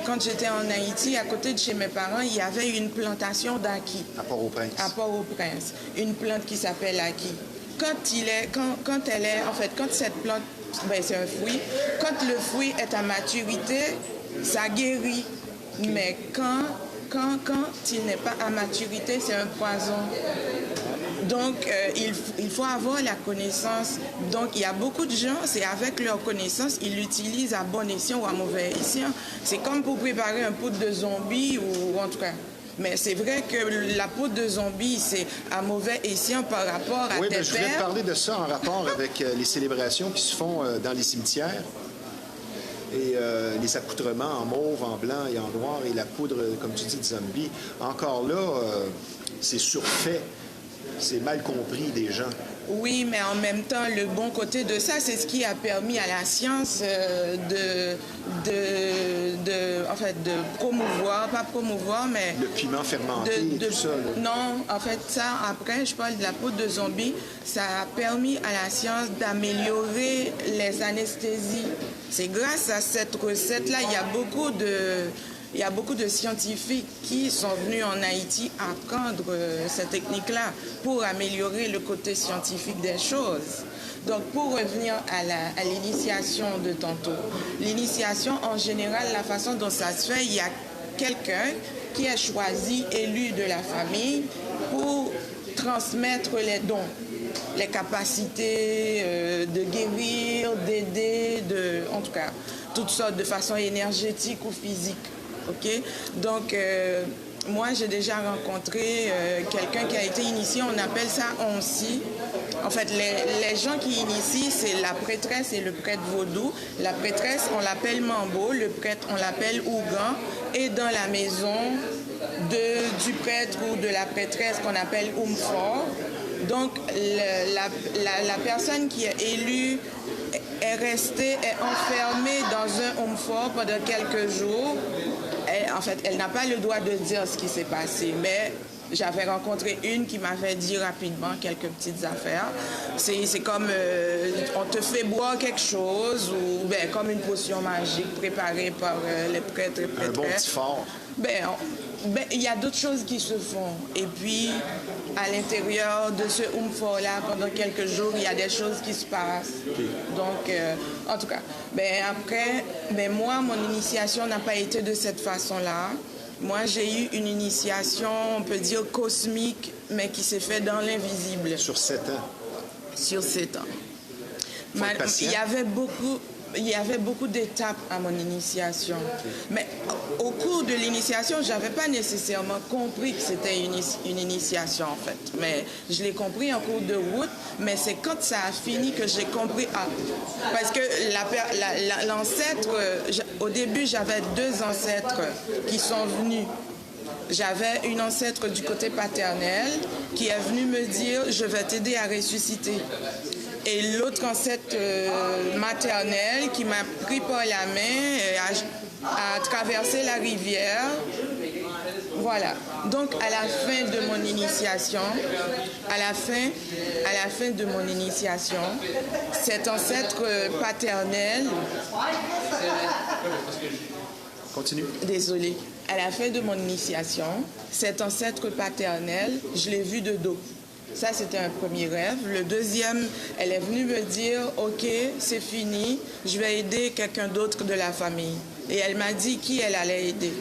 Speaker 3: quand j'étais en Haïti, à côté de chez mes parents, il y avait une plantation d'Aki.
Speaker 1: À Port-au-Prince.
Speaker 3: À Port-au-Prince. Une plante qui s'appelle Aki. Quand cette plante, c'est un fruit, quand le fruit est à maturité, ça guérit. Mais quand il n'est pas à maturité, c'est un poison. Donc, il faut avoir la connaissance. Donc, il y a beaucoup de gens, c'est avec leur connaissance, ils l'utilisent à bon escient ou à mauvais escient. C'est comme pour préparer un poudre de zombie ou en tout cas. Mais c'est vrai que la poudre de zombie, c'est à mauvais escient par rapport à tes pères.
Speaker 1: Je voulais te parler de ça en rapport avec les célébrations qui se font dans les cimetières. et les accoutrements en mauve, en blanc et en noir, et la poudre, comme tu dis, de zombie. Encore là, c'est surfait. C'est mal compris des gens.
Speaker 3: Oui, mais en même temps, le bon côté de ça, c'est ce qui a permis à la science en fait, de promouvoir, pas promouvoir, mais...
Speaker 1: Le piment fermenté et tout ça. Là.
Speaker 3: Non, en fait, ça, après, je parle de la poudre de zombie, ça a permis à la science d'améliorer les anesthésies. C'est grâce à cette recette-là, il y a beaucoup de scientifiques qui sont venus en Haïti apprendre cette technique-là pour améliorer le côté scientifique des choses. Donc, pour revenir à l'initiation de tantôt, l'initiation, en général, la façon dont ça se fait, il y a quelqu'un qui est choisi, élu de la famille, pour transmettre les dons, les capacités de guérir, d'aider, en tout cas, toutes sortes de façon énergétique ou physique. OK? Donc, moi, j'ai déjà rencontré quelqu'un qui a été initié, on appelle ça onsi. En fait, les gens qui initient, c'est la prêtresse et le prêtre vaudou. La prêtresse, on l'appelle Mambo, le prêtre, on l'appelle Ougan. Et dans la maison du prêtre ou de la prêtresse qu'on appelle Oumfor. Donc, la personne qui est élue est enfermée dans un Oumfor pendant quelques jours. En fait, elle n'a pas le droit de dire ce qui s'est passé, mais j'avais rencontré une qui m'avait dit rapidement quelques petites affaires. C'est comme on te fait boire quelque chose, ou comme une potion magique préparée par les prêtres et prêtresses.
Speaker 1: Un bon petit fort.
Speaker 3: Il y a d'autres choses qui se font. Et puis, à l'intérieur de ce Oumfor-là, pendant quelques jours, il y a des choses qui se passent. Okay. Donc, en tout cas, après, moi, mon initiation n'a pas été de cette façon-là. Moi, j'ai eu une initiation, on peut dire cosmique, mais qui s'est faite dans l'invisible.
Speaker 1: Sur 7 ans?
Speaker 3: Sur 7 ans. Il y avait beaucoup d'étapes à mon initiation. Okay. Mais au cours de l'initiation, je n'avais pas nécessairement compris que c'était une initiation, en fait. Mais je l'ai compris en cours de route, mais c'est quand ça a fini que j'ai compris. Parce que l'ancêtre, au début, j'avais 2 ancêtres qui sont venus. J'avais une ancêtre du côté paternel qui est venue me dire « Je vais t'aider à ressusciter ». Et l'autre ancêtre maternelle qui m'a pris par la main a traversé la rivière. Voilà. Donc, à la fin de mon initiation, cet ancêtre paternel...
Speaker 1: Continue.
Speaker 3: Désolée. À la fin de mon initiation, cet ancêtre paternel, je l'ai vu de dos. Ça, c'était un premier rêve. Le deuxième, elle est venue me dire, OK, c'est fini, je vais aider quelqu'un d'autre de la famille. Et elle m'a dit qui elle allait aider.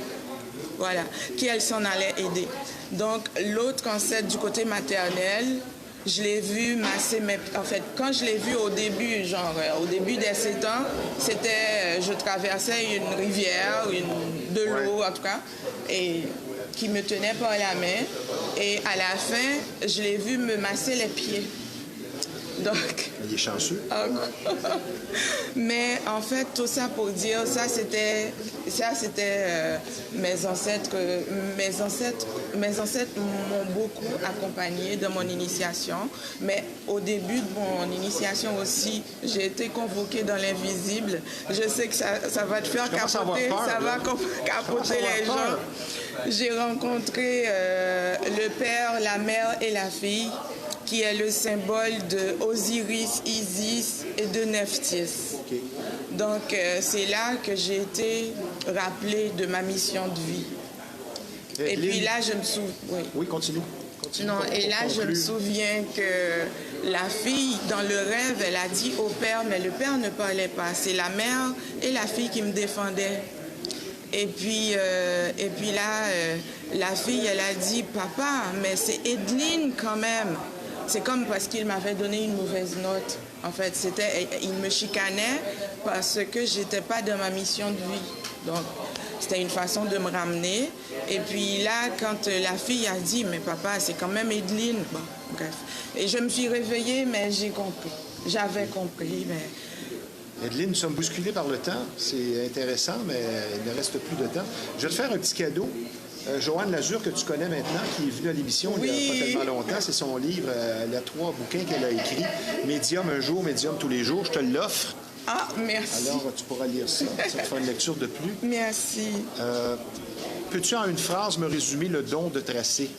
Speaker 3: Voilà, qui elle s'en allait aider. Donc, l'autre ancêtre du côté maternel, je l'ai vu masser mes... En fait, quand je l'ai vu au début, au début des 7 ans, c'était... Je traversais une rivière, de l'eau, en tout cas, et qui me tenait par la main. Et à la fin, je l'ai vu me masser les pieds. Donc...
Speaker 1: Il est chanceux.
Speaker 3: Mais en fait, tout ça pour dire, ça c'était mes ancêtres. Mes ancêtres m'ont beaucoup accompagné dans mon initiation. Mais au début de mon initiation aussi, j'ai été convoquée dans l'invisible. Je sais que ça va te faire capoter, ça va capoter les gens. J'ai rencontré le père, la mère et la fille, qui est le symbole de Osiris, Isis et de Nephthys. Okay. Donc, c'est là que j'ai été rappelée de ma mission de vie. Et puis là, je me souviens...
Speaker 1: Oui, continue.
Speaker 3: Non, et là, je me souviens que la fille, dans le rêve, elle a dit au père, mais le père ne parlait pas. C'est la mère et la fille qui me défendaient. Et puis là, la fille, elle a dit, papa, mais c'est Edline quand même. C'est comme parce qu'il m'avait donné une mauvaise note. En fait, il me chicanait parce que j'étais pas dans ma mission de vie. Donc, c'était une façon de me ramener. Et puis là, quand la fille a dit, mais papa, c'est quand même Edline. Bon, bref. Et je me suis réveillée, mais j'ai compris. J'avais compris, mais
Speaker 1: Evelyne, nous sommes bousculés par le temps. C'est intéressant, mais il ne reste plus de temps. Je vais te faire un petit cadeau. Joanne Lazur, que tu connais maintenant, qui est venue à l'émission il n'y a pas tellement longtemps, c'est son livre, elle a 3 bouquins qu'elle a écrits. Médium un jour, Médium tous les jours. Je te l'offre.
Speaker 3: Ah, merci.
Speaker 1: Alors, tu pourras lire ça. Ça va te faire une lecture de plus.
Speaker 3: Merci.
Speaker 1: Peux-tu, en une phrase, me résumer le don de tracer?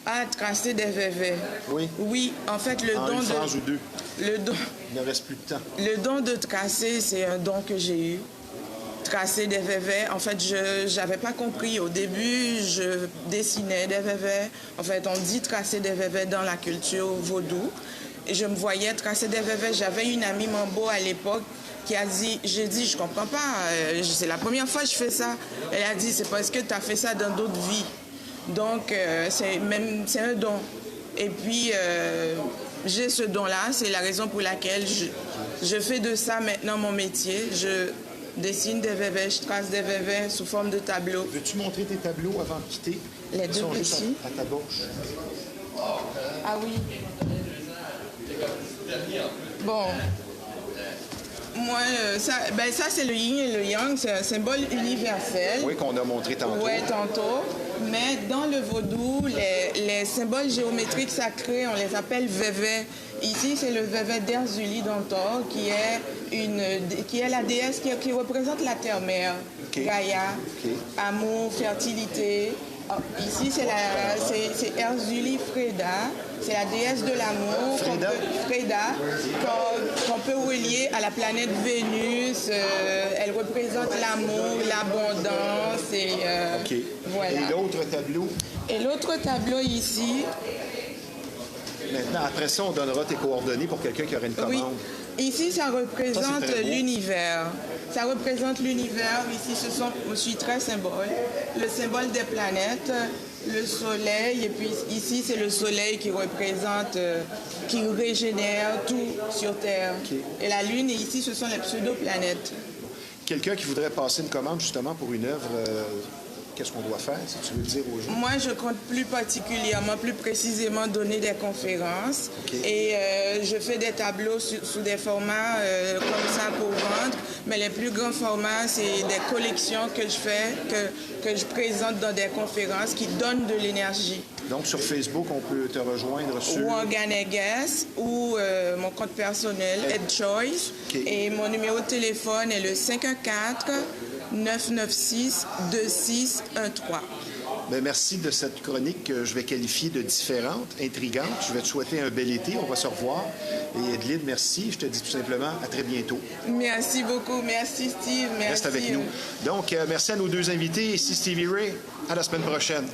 Speaker 3: Ah, tracer des vévés.
Speaker 1: Oui.
Speaker 3: Oui, en fait, le
Speaker 1: En
Speaker 3: don
Speaker 1: une phrase ou deux.
Speaker 3: Le don...
Speaker 1: Il ne reste plus de temps.
Speaker 3: Le don de tracer, c'est un don que j'ai eu. Tracer des vévets. En fait, je n'avais pas compris. Au début, je dessinais des vévets. En fait, on dit tracer des vévets dans la culture vaudou. Et je me voyais tracer des vévets. J'avais une amie Mambo à l'époque qui a dit, j'ai dit, je comprends pas, c'est la première fois que je fais ça. Elle a dit, c'est parce que tu as fait ça dans d'autres vies. Donc, c'est un don. Et puis, j'ai ce don-là. C'est la raison pour laquelle je fais de ça maintenant mon métier. Je dessine des vévets, je trace des vévets sous forme de tableaux.
Speaker 1: Veux-tu montrer tes tableaux avant de quitter?
Speaker 3: Les deux petits.
Speaker 1: À ta gauche.
Speaker 3: Ah oui. Bon. Moi, ça c'est le yin et le yang, c'est un symbole universel.
Speaker 1: Oui, qu'on a montré tantôt.
Speaker 3: Oui, tantôt. Mais dans le vaudou, les symboles géométriques sacrés, on les appelle vévets. Ici, c'est le vévet d'Erzuli d'Antor, qui est la déesse qui représente la terre-mère, Gaïa, amour, fertilité. Ici, c'est Erzuli Freda, c'est la déesse de l'amour, Freda, qu'on peut relier à la planète Vénus. Elle représente l'amour, l'abondance et voilà.
Speaker 1: Et l'autre tableau?
Speaker 3: Et l'autre tableau ici.
Speaker 1: Maintenant, après ça, on donnera tes coordonnées pour quelqu'un qui aurait une commande.
Speaker 3: Oui. Ici, ça représente
Speaker 1: Ça,
Speaker 3: l'univers. Ça représente l'univers. Ici, je suis très symbole. Le symbole des planètes, le soleil. Et puis ici, c'est le soleil qui représente, qui régénère tout sur Terre. Et la Lune, et ici, ce sont les pseudo-planètes.
Speaker 1: Quelqu'un qui voudrait passer une commande justement pour une œuvre, qu'est-ce qu'on doit faire, si tu veux le dire aux gens?
Speaker 3: Moi, je compte plus particulièrement, plus précisément donner des conférences. Et je fais des tableaux sous des formats comme ça pour vendre. Mais les plus grands formats, c'est des collections que je fais, que je présente dans des conférences qui donnent de l'énergie.
Speaker 1: Donc, sur Facebook, on peut te rejoindre sur...
Speaker 3: Ou Organegues, ou mon compte personnel, Ed Choice. Et mon numéro de téléphone est le 514-996-2613.
Speaker 1: Bien, merci de cette chronique que je vais qualifier de différente, intrigante. Je vais te souhaiter un bel été. On va se revoir. Et Evelyne, merci. Je te dis tout simplement à très bientôt.
Speaker 3: Merci beaucoup. Merci, Steve. Merci.
Speaker 1: Reste avec nous. Donc, merci à nos deux invités. Ici Stevie Ray. À la semaine prochaine.